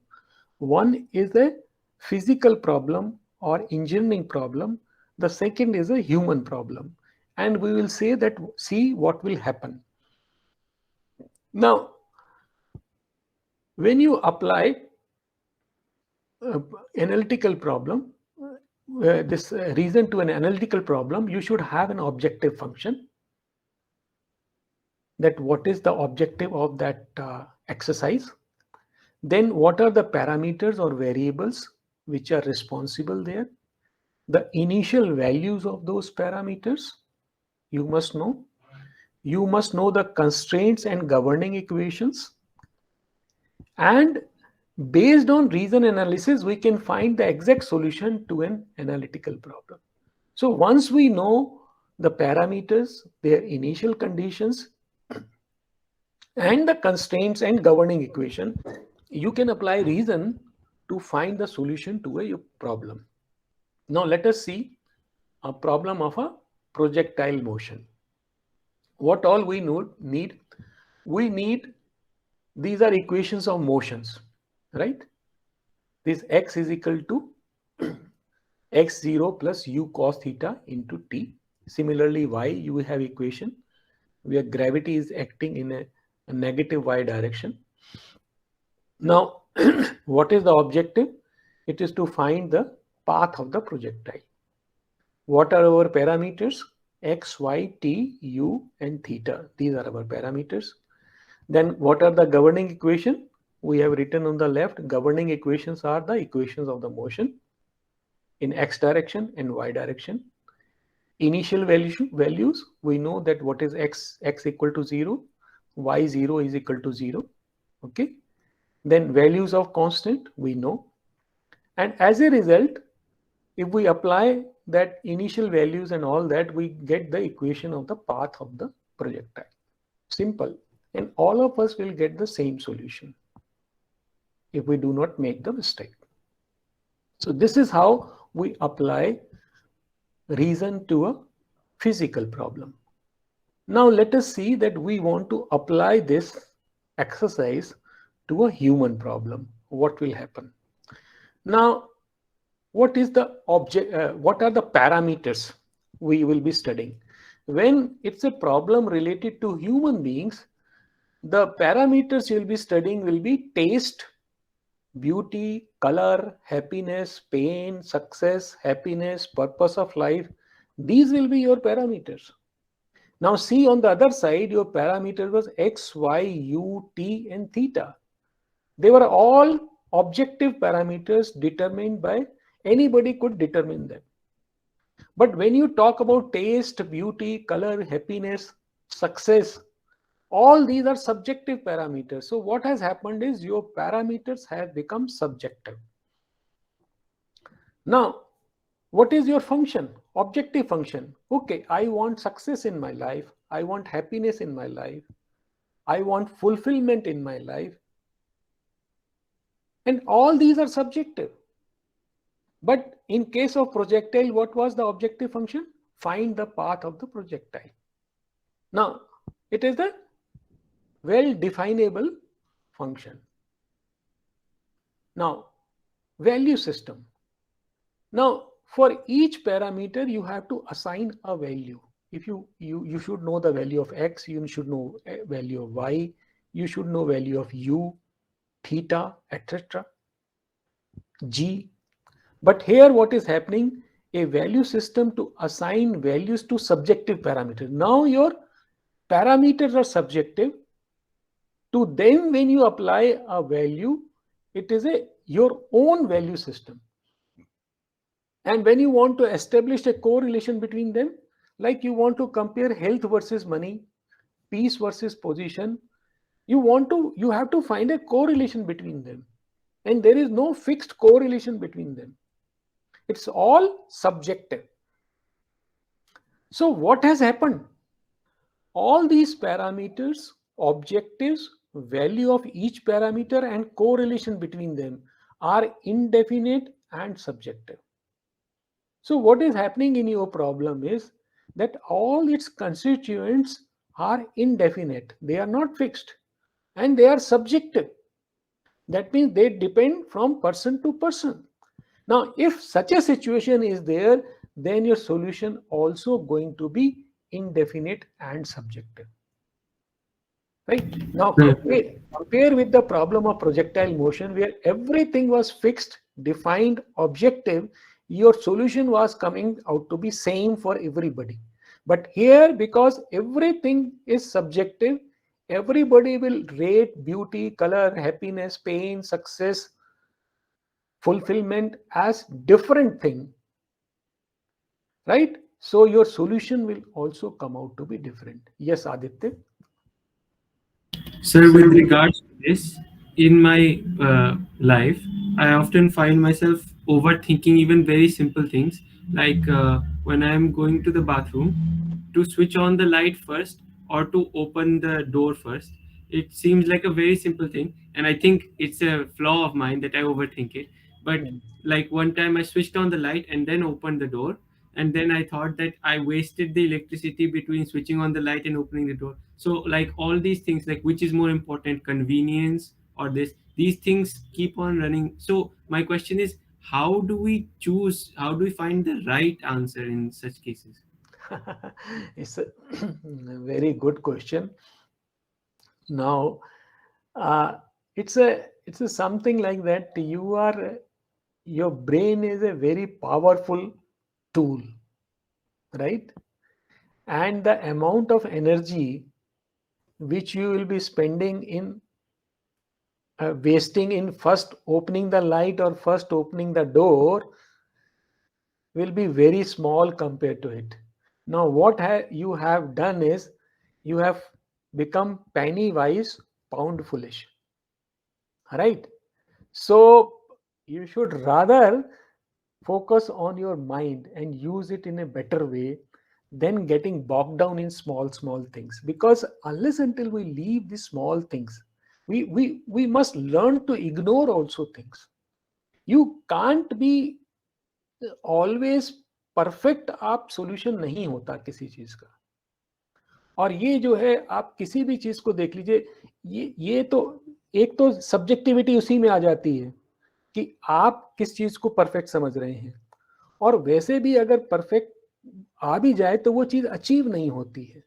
[SPEAKER 1] One is a physical problem or engineering problem. The second is a human problem. And we will say that, see what will happen. Now, when you apply analytical problem, this reason to an analytical problem, you should have an objective function. That what is the objective of that exercise? Then what are the parameters or variables which are responsible there? The initial values of those parameters you must know. You must know the constraints and governing equations. And based on reason analysis, we can find the exact solution to an analytical problem. So once we know the parameters, their initial conditions, and the constraints and governing equation, you can apply reason to find the solution to a problem. Now let us see a problem of a projectile motion. What all we need? We need, these are equations of motions, right? This x is equal to x0 plus u cos theta into t. Similarly, y, you have equation where gravity is acting in a negative y direction. Now, what is the objective? It is to find the path of the projectile. What are our parameters? X, y, t, u, and theta. These are our parameters. Then what are the governing equation? We have written on the left. Governing equations are the equations of the motion in x direction and y direction. Initial values, we know that what is x equal to 0, y0 is equal to 0. Okay. Then values of constant, we know. And as a result, if we apply that initial values and all that, we get the equation of the path of the projectile. Simple. And all of us will get the same solution if we do not make the mistake. So this is how we apply reason to a physical problem. Now let us see that we want to apply this exercise to a human problem. What will happen? Now, what is the object? What are the parameters we will be studying? When it's a problem related to human beings, the parameters you'll be studying will be taste, beauty, color, happiness, pain, success, happiness, purpose of life. These will be your parameters. Now see, on the other side, your parameter was x, y, u, t, and theta. They were all objective parameters determined by anybody could determine them. But when you talk about taste, beauty, color, happiness, success, all these are subjective parameters. So what has happened is your parameters have become subjective. Now, what is your function? Objective function. Okay, I want success in my life. I want happiness in my life. I want fulfillment in my life. And all these are subjective. But in case of projectile, what was the objective function? Find the path of the projectile. Now, it is a well definable function. Now, value system. Now, for each parameter, you have to assign a value. If you should know the value of x, you should know value of y, you should know value of u, theta, etc., g. But here what is happening? A value system to assign values to subjective parameters. Now your parameters are subjective. To them, when you apply a value, it is your own value system. And when you want to establish a correlation between them, like you want to compare health versus money, peace versus position, you have to find a correlation between them. And there is no fixed correlation between them. It's all subjective. So what has happened? All these parameters, objectives, value of each parameter and correlation between them are indefinite and subjective. So what is happening in your problem is that all its constituents are indefinite. They are not fixed and they are subjective. That means they depend from person to person. Now, if such a situation is there, then your solution also going to be indefinite and subjective. Right? Now, compare with the problem of projectile motion where everything was fixed, defined, objective. Your solution was coming out to be same for everybody. But here, because everything is subjective, everybody will rate beauty, color, happiness, pain, success, fulfillment as different thing, right? So your solution will also come out to be different. Yes, Aditya.
[SPEAKER 2] Sir, with regards to this, in my life, I often find myself overthinking even very simple things, like when I am going to the bathroom, to switch on the light first or to open the door first. It seems like a very simple thing, and I think it's a flaw of mine that I overthink it. But like one time I switched on the light and then opened the door, and then I thought that I wasted the electricity between switching on the light and opening the door. So like all these things, like which is more important, convenience or this, these things keep on running. So my question is, how do we choose, how do we find the right answer in such cases?
[SPEAKER 1] It's a very good question. Now, it's a something like that. Your brain is a very powerful tool, right? And the amount of energy which you will be spending in wasting in first opening the light or first opening the door will be very small compared to it. Now, what you have done is you have become penny wise, pound foolish. Right? So, you should rather focus on your mind and use it in a better way than getting bogged down in small things. Because unless until we leave these small things, we must learn to ignore also things. You can't be always perfect आप solution नहीं होता किसी चीज का। और ये जो है आप किसी भी चीज को देख लीजिए, ये तो एक तो सब्जेक्टिविटी उसी में आ जाती है कि आप किस चीज को परफेक्ट समझ रहे हैं, और वैसे भी अगर परफेक्ट आ भी जाए तो वो चीज अचीव नहीं होती है।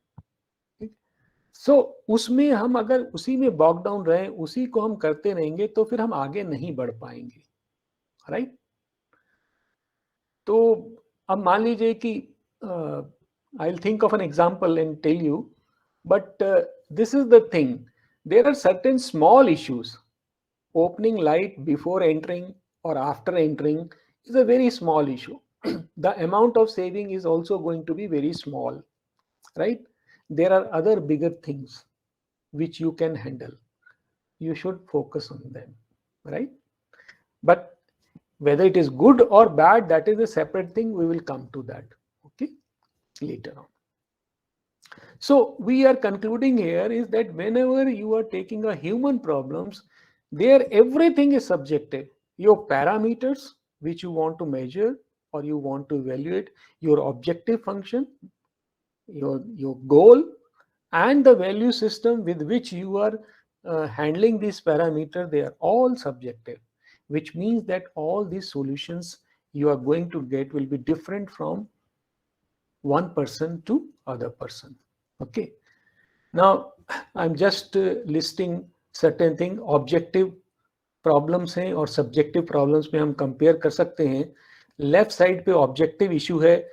[SPEAKER 1] सो उसमें हम अगर उसी में बॉग डाउन रहे, उसी को हम करते रहेंगे तो फिर हम आगे नहीं बढ़ पाएंगे। राइट? तो अब मान लीजिए कि I will think of an example and tell you, but this is the thing, there are certain small issues. Opening light before entering or after entering is a very small issue. The amount of saving is also going to be very small, right? There are other bigger things which you can handle. You should focus on them, right? But whether it is good or bad, that is a separate thing. We will come to that, okay, later on. So we are concluding here is that whenever you are taking a human problems, There everything is subjective. Your parameters which you want to measure or you want to evaluate, your objective function, your goal, and the value system with which you are handling these parameters, they are all subjective, which means that all these solutions you are going to get will be different from one person to other person. Okay. Now I'm just listing certain thing. Objective problems हैं और subjective problems में हम compare कर सकते हैं. Left side पे objective issue है,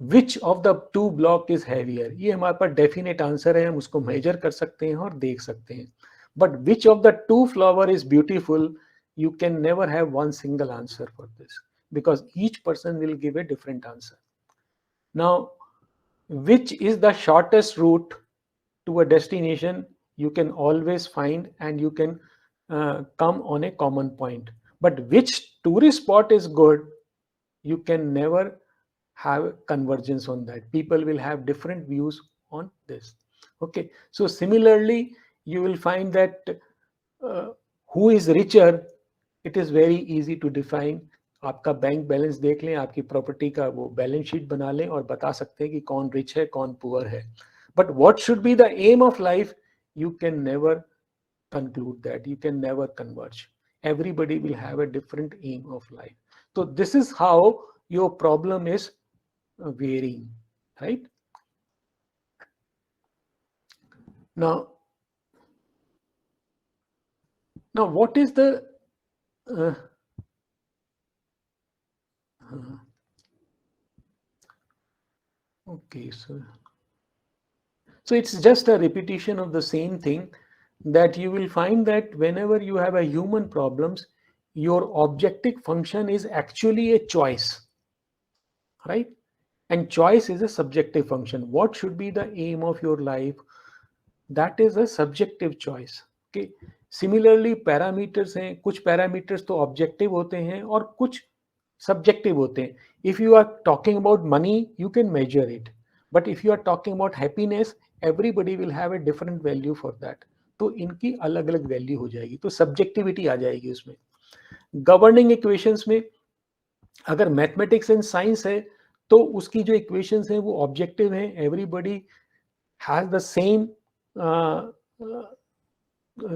[SPEAKER 1] which of the two block is heavier. ये हमारे पास डेफिनेट आंसर है, हम उसको मेजर कर सकते हैं और देख सकते हैं. But which of the two flower is beautiful, you can never have one single answer for this, because each person will give a different answer. Now, which is the shortest route to a destination, you can always find, and you can come on a common point. But which tourist spot is good, you can never have convergence on that. People will have different views on this. Okay, so similarly you will find that who is richer, it is very easy to define. आपका bank balance देख लें, आपकी property का वो balance sheet बना लें और बता सकते हैं कि कौन रिच है कौन पुअर है. But what should be the aim of life, you can never conclude that, you can never converge. Everybody will have a different aim of life. So this is how your problem is varying, right? Now what is the okay, so it's just a repetition of the same thing, that you will find that whenever you have a human problems, your objective function is actually a choice, right? And choice is a subjective function. What should be the aim of your life, that is a subjective choice. Okay, similarly parameters हैं, कुछ parameters तो objective होते हैं और कुछ subjective होते हैं. If you are talking about money, you can measure it, but if you are talking about happiness, everybody will have a different value for that. तो इनकी अलग अलग वैल्यू हो जाएगी, तो सब्जेक्टिविटी आ जाएगी उसमें. गवर्निंग इक्वेशंस में अगर मैथमेटिक्स एंड साइंस है तो उसकी जो इक्वेशंस हैं वो ऑब्जेक्टिव हैं, everybody has the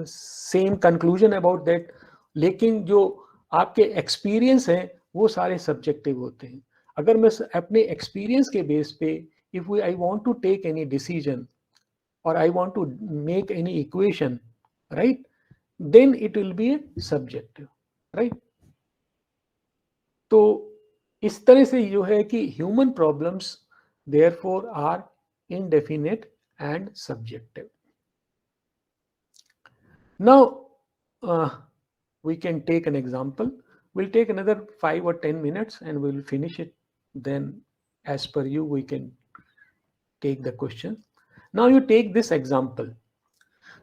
[SPEAKER 1] same conclusion about that. लेकिन जो आपके एक्सपीरियंस हैं वो सारे सब्जेक्टिव होते हैं. अगर मैं अपने एक्सपीरियंस के बेस पे, if I want to take any decision or I want to make any equation, right, then it will be a subjective, right? तो इस तरह से जो है कि human problems therefore are indefinite and subjective. Now we can take an example. We'll take another 5 or 10 minutes and we'll finish it. Then as per you, we can take the question. Now you take this example.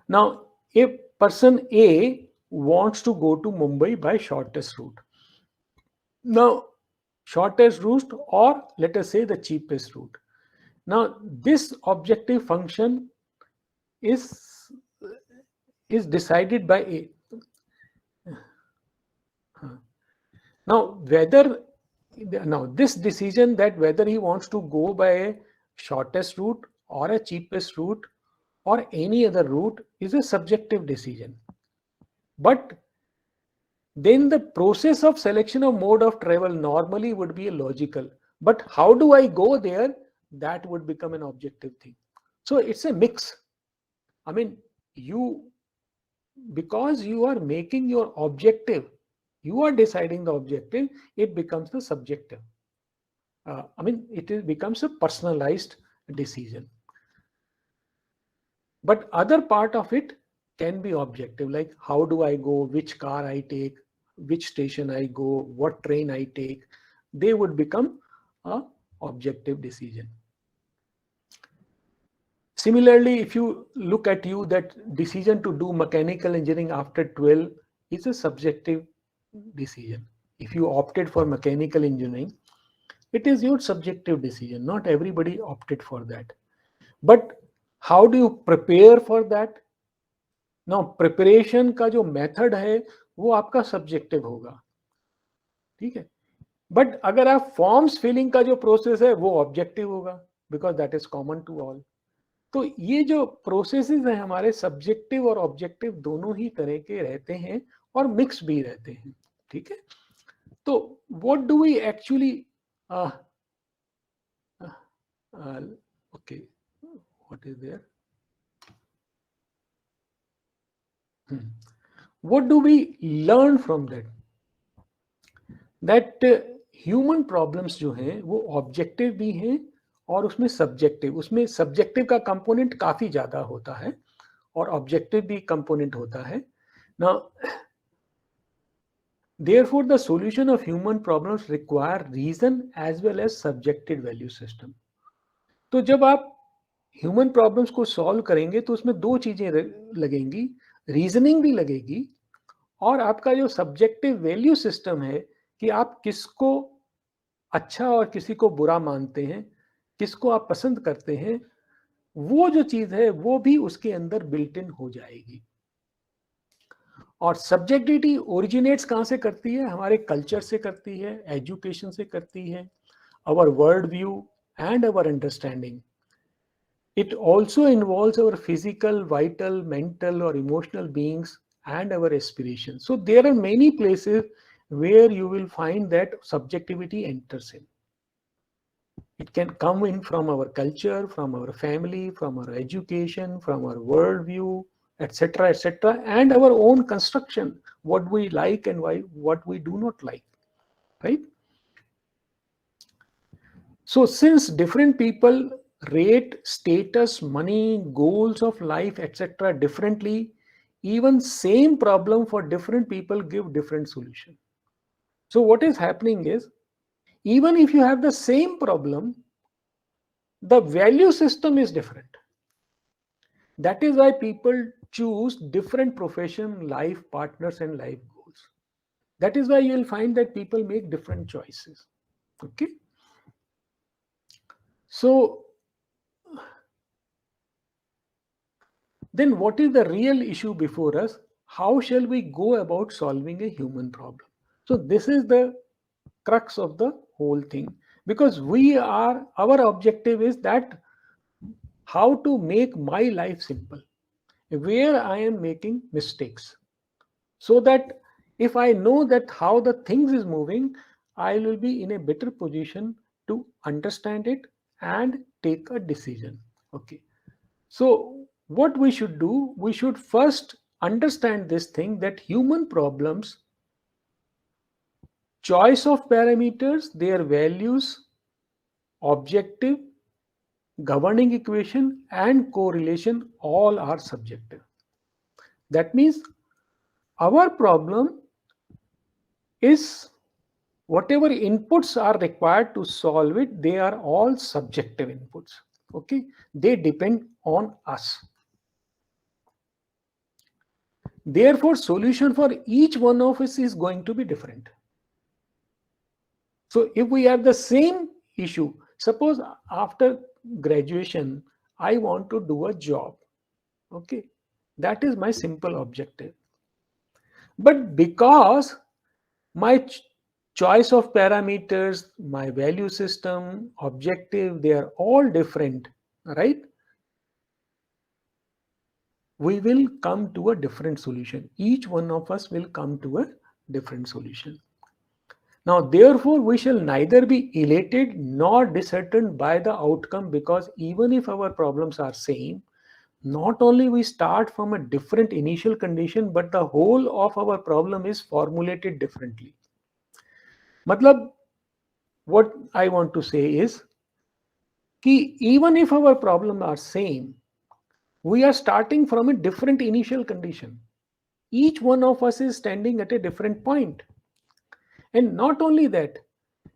[SPEAKER 1] Now a person A wants to go to Mumbai by shortest route. Now shortest route, or let us say the cheapest route. Now this objective function is decided by A. Now this decision that whether he wants to go by a shortest route or a cheapest route or any other route is a subjective decision. But then the process of selection of mode of travel normally would be a logical. But how do I go there? That would become an objective thing. So it's a mix. I mean, because you are making your objective, you are deciding the objective, it becomes the subjective. I mean, becomes a personalized decision. But other part of it can be objective, like how do I go, which car I take, which station I go, what train I take. They would become a objective decision. Similarly, if you look at that decision to do mechanical engineering after 12 is a subjective decision. If you opted for mechanical engineering, it is your subjective decision. Not everybody opted for that. But how do you prepare for that? Now preparation का जो method है वो आपका subjective होगा, ठीक है, but अगर आप फॉर्म्स फिलिंग का जो प्रोसेस है वो ऑब्जेक्टिव होगा, because that is common to all. तो ये जो प्रोसेसेस हैं हमारे सब्जेक्टिव और ऑब्जेक्टिव दोनों ही तरह के रहते हैं और मिक्स भी रहते हैं, ठीक है। तो what do we actually okay, what is there, what do we learn from that human problems जो हैं वो ऑब्जेक्टिव भी हैं और उसमें सब्जेक्टिव का कंपोनेंट काफी ज्यादा होता है और ऑब्जेक्टिव भी कंपोनेंट होता है ना। Therefore, the solution of human problems require reason as well as subjective value system. तो जब आप ह्यूमन प्रॉब्लम्स को सॉल्व करेंगे तो उसमें दो चीजें लगेंगी, रीजनिंग भी लगेगी और आपका जो सब्जेक्टिव वैल्यू सिस्टम है कि आप किसको अच्छा और किसी को बुरा मानते हैं, किसको आप पसंद करते हैं, वो जो चीज है वो भी उसके अंदर बिल्ट इन हो जाएगी। और सब्जेक्टिविटी ओरिजिनेट्स कहाँ से करती है? हमारे कल्चर से करती है, एजुकेशन से करती है, our world view and our understanding. It also involves our physical, vital, mental or emotional beings and our aspirations. So there are many places where you will find that subjectivity enters in. It can come in from our culture, from our family, from our education, from our worldview, etc., and our own construction, what we like and why, what we do not like, right? So since different people rate status, money, goals of life, etc. differently, even same problem for different people give different solution. So what is happening is, even if you have the same problem, the value system is different. That is why people choose different profession, life partners and life goals. That is why you will find that people make different choices. Okay. So then what is the real issue before us? How shall we go about solving a human problem? So this is the crux of the whole thing, because our objective is that how to make my life simple, where I am making mistakes, so that if I know that how the things is moving, I will be in a better position to understand it and take a decision. Okay. So what we should do, we should first understand this thing, that human problems, choice of parameters, their values, objective, governing equation and correlation, all are subjective. That means our problem is whatever inputs are required to solve it, they are all subjective inputs. Okay, they depend on us. Therefore, solution for each one of us is going to be different. So if we have the same issue, suppose after graduation, I want to do a job. Okay, that is my simple objective. But because my choice of parameters, my value system, objective, they are all different, right? We will come to a different solution. Each one of us will come to a different solution. Now, therefore, we shall neither be elated nor disheartened by the outcome, because even if our problems are same, not only we start from a different initial condition, but the whole of our problem is formulated differently. Matlab, what I want to say is, कि even if our problems are same, we are starting from a different initial condition. Each one of us is standing at a different point. And not only that,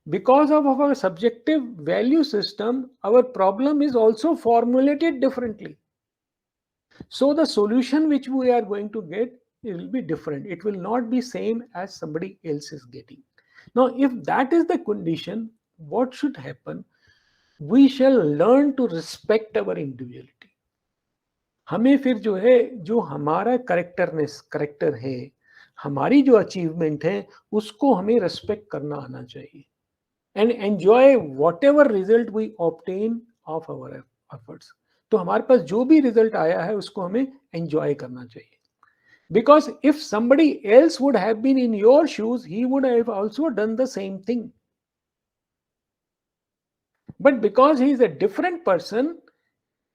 [SPEAKER 1] because of our subjective value system, our problem is also formulated differently. So the solution which we are going to get, it will be different. It will not be same as somebody else is getting. Now, if that is the condition, what should happen? We shall learn to respect our individuality. हमें फिर जो है, जो हमारा character है, हमारी जो achievement है, उसको हमें रेस्पेक्ट करना आना चाहिए and enjoy whatever result we obtain of our efforts. तो हमारे पास जो भी रिजल्ट आया है उसको हमें एंजॉय करना चाहिए, because if somebody else would have been in your shoes, he would have also done the same thing, but because he is a different person,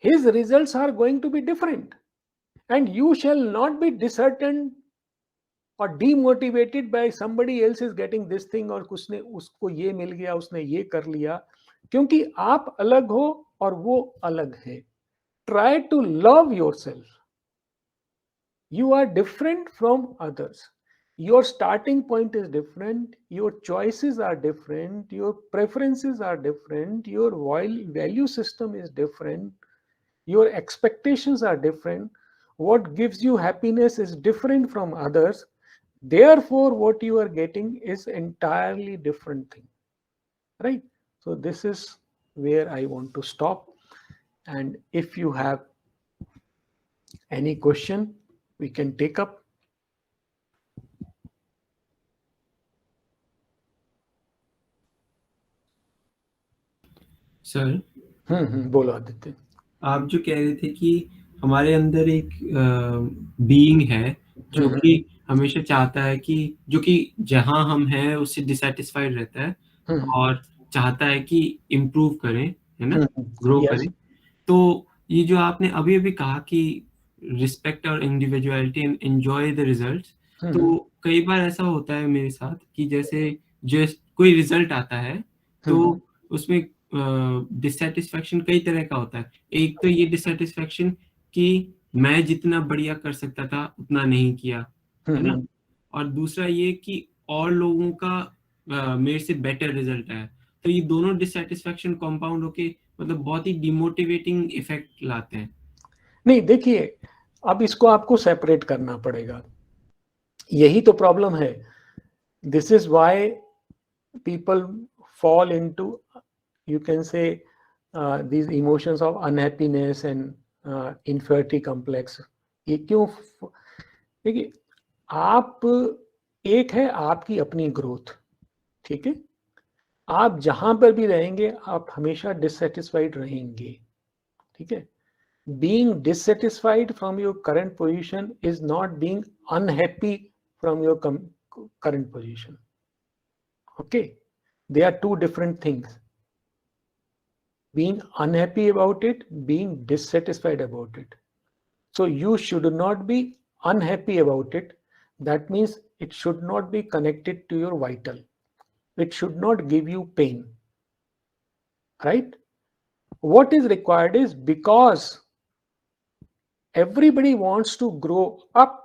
[SPEAKER 1] his results are going to be different, and you shall not be disheartened or demotivated by somebody else is getting this thing और उसने उसको ये मिल गया, उसने ये कर लिया, क्योंकि आप अलग हो और वो अलग है। Try to love yourself. You are different from others. Your starting point is different, your choices are different, your preferences are different, your value system is different, your expectations are different. What gives you happiness is different from others. Therefore, what you are getting is entirely different thing, right? So this is where I want to stop. And if you have any question, we can take up.
[SPEAKER 2] Sir,
[SPEAKER 1] बोलो आदित्य।
[SPEAKER 2] आप जो कह रहे थे कि हमारे अंदर एक बीइंग है जो कि हमेशा चाहता है कि जो कि जहां हम हैं उससे डिसैटिस्फाइड रहता है और चाहता है कि इम्प्रूव करें, है ना, ग्रो
[SPEAKER 1] Yes.
[SPEAKER 2] करें। तो ये जो आपने अभी अभी कहा कि रिस्पेक्ट और individuality and enjoy the results, तो कई बार ऐसा होता है मेरे साथ कि जैसे जो कोई रिजल्ट आता है तो उसमें डिससेटिस्फैक्शन कई तरह का होता है। एक तो ये डिससेटिस्फैक्शन कि मैं जितना बढ़िया कर सकता था उतना नहीं किया, है ना, और दूसरा ये कि और लोगों का मेरे से बेटर रिजल्ट आया। तो ये दोनों डिससेटिस्फैक्शन कंपाउंड होके मतलब बहुत ही डिमोटिवेटिंग इफेक्ट लाते हैं।
[SPEAKER 1] नहीं, देखिए, अब इसको आपको सेपरेट करना पड़ेगा, यही तो प्रॉब्लम है। This is why people fall into, you can say, these emotions of unhappiness and inferiority complex. ये क्यों? देखिए, आप, एक है आपकी अपनी ग्रोथ, ठीक है, आप जहां पर भी रहेंगे आप हमेशा डिससेटिस्फाइड रहेंगे, ठीक है। being dissatisfied from your current position is not being unhappy from your current position, okay? They are two different things. Being unhappy about it, being dissatisfied about it. So you should not be unhappy about it. That means it should not be connected to your vital. It should not give you pain, right? What is required is, because everybody wants to grow up,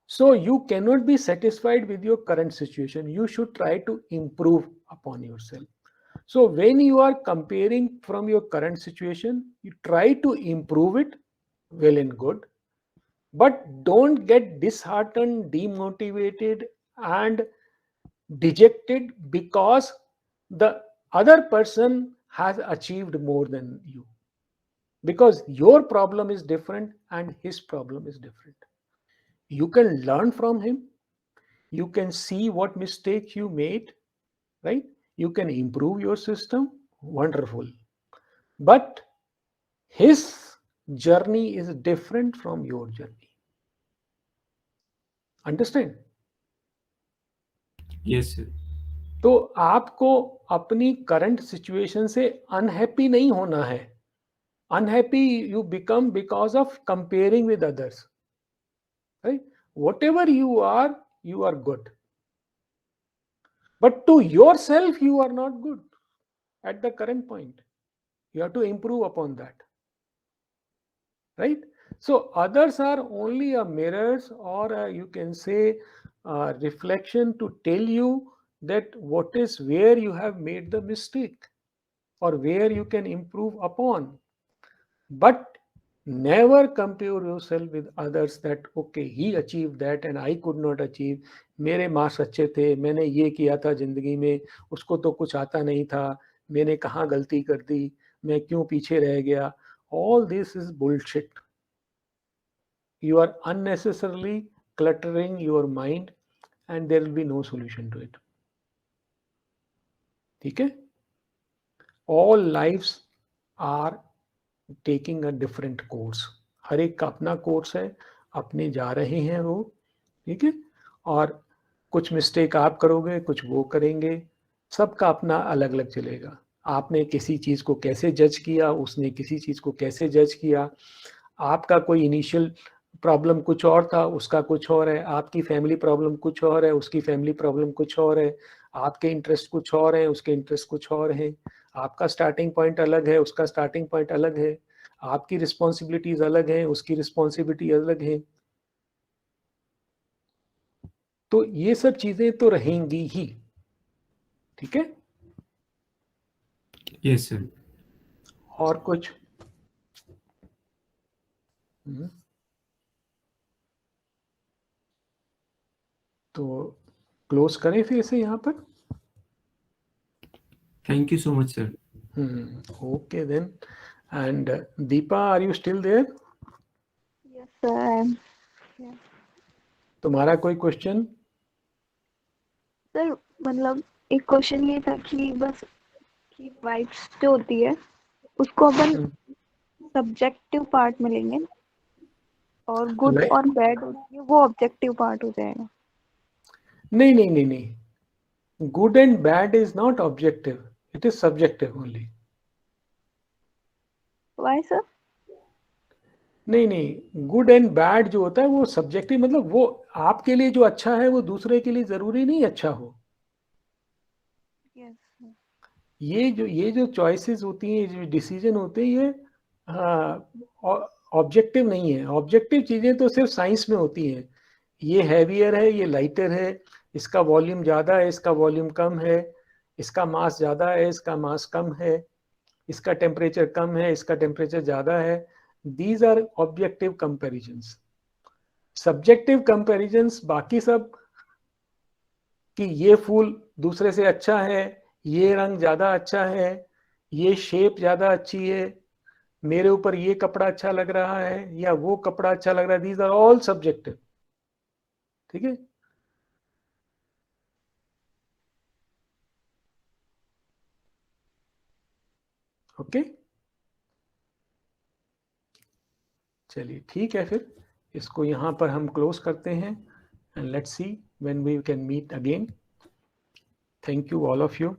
[SPEAKER 1] so you cannot be satisfied with your current situation. You should try to improve upon yourself. So when you are comparing from your current situation, you try to improve it, well and good, but don't get disheartened, demotivated and dejected because the other person has achieved more than you, because your problem is different and his problem is different. You can learn from him, you can see what mistake you made, right? You can improve your system, wonderful, but his journey is different from your journey. Understand?
[SPEAKER 2] Yes sir.
[SPEAKER 1] तो आपको अपनी current situation से unhappy नहीं होना है। Unhappy you become because of comparing with others, right? whatever you are good, but to yourself you are not good at the current point. You have to improve upon that, right? So others are only a mirrors, or you can say a reflection to tell you that what is where you have made the mistake or where you can improve upon. But never compare yourself with others that okay, he achieved that and I could not achieve. मेरे marks अच्छे थे, मैंने ये किया था जिंदगी में, उसको तो कुछ आता नहीं था, मैंने कहाँ गलती कर दी, मैं क्यों पीछे रह गया. All this is bullshit. you are unnecessarily cluttering your mind and there will be no solution to it. ठीक है? All lives are taking a different course. हर एक का अपना कोर्स है, अपने जा रहे हैं वो, ठीक है? और कुछ मिस्टेक आप करोगे, कुछ वो करेंगे, सबका अपना अलग अलग चलेगा. आपने किसी चीज़ को कैसे जज किया, उसने किसी चीज़ को कैसे जज किया, आपका कोई इनिशियल प्रॉब्लम कुछ और था, उसका कुछ और है, आपकी फैमिली प्रॉब्लम कुछ और है, उसकी फैमिली प्रॉब्लम कुछ और है, आपके इंटरेस्ट कुछ और हैं, उसके इंटरेस्ट कुछ और हैं, आपका स्टार्टिंग पॉइंट अलग है, उसका स्टार्टिंग पॉइंट अलग है, आपकी रिस्पॉन्सिबिलिटीज अलग हैं, उसकी रिस्पॉन्सिबिलिटी अलग है. तो ये सब चीजें तो रहेंगी ही. ठीक है?
[SPEAKER 2] Yes sir.
[SPEAKER 1] और कुछ? तो क्लोज करें फिर से यहाँ पर.
[SPEAKER 2] Thank you so much sir.
[SPEAKER 1] Okay then. And Deepa, are you still there?
[SPEAKER 3] Yes, sir. I am. Yeah.
[SPEAKER 1] तुम्हारा कोई क्वेश्चन?
[SPEAKER 3] सर मतलब एक क्वेश्चन ये था कि बस कि वाइब्स जो होती है उसको अपन सब्जेक्टिव पार्ट में लेंगे और गुड और बैड होती है वो ऑब्जेक्टिव पार्ट हो जाएगा.
[SPEAKER 1] नहीं नहीं नहीं नहीं. Good and bad is not objective. It is subjective only.
[SPEAKER 3] Why sir?
[SPEAKER 1] नहीं नहीं, गुड एंड बैड जो होता है वो सब्जेक्टिव, मतलब वो आपके लिए जो अच्छा है वो दूसरे के लिए जरूरी नहीं अच्छा हो.
[SPEAKER 3] Yes, sir.
[SPEAKER 1] ये जो चॉइसेस होती हैं, जो डिसीजन होते हैं, ये ऑब्जेक्टिव नहीं है. ऑब्जेक्टिव चीजें तो सिर्फ साइंस में होती हैं. ये हैवियर है, ये लाइटर है, इसका वॉल्यूम ज़्यादा है, इसका वॉल्यूम कम है, इसका मास ज़्यादा है, इसका मास कम है, इसका टेम्परेचर कम है, इसका टेम्परेचर ज़्यादा है. These are objective comparisons. Subjective comparisons बाकी सब, कि ये फूल दूसरे से अच्छा है, ये रंग ज़्यादा अच्छा है, ये शेप ज़्यादा अच्छी है, मेरे ऊपर ये कपड़ा अच्छा लग रहा है या वो कपड़ा अच्छा लग रहा है, दीज आर ऑल सब्जेक्टिव. ठीक है? ओके, चलिए ठीक है, फिर इसको यहाँ पर हम क्लोज करते हैं. And let's see when we can meet again. Thank you all of you.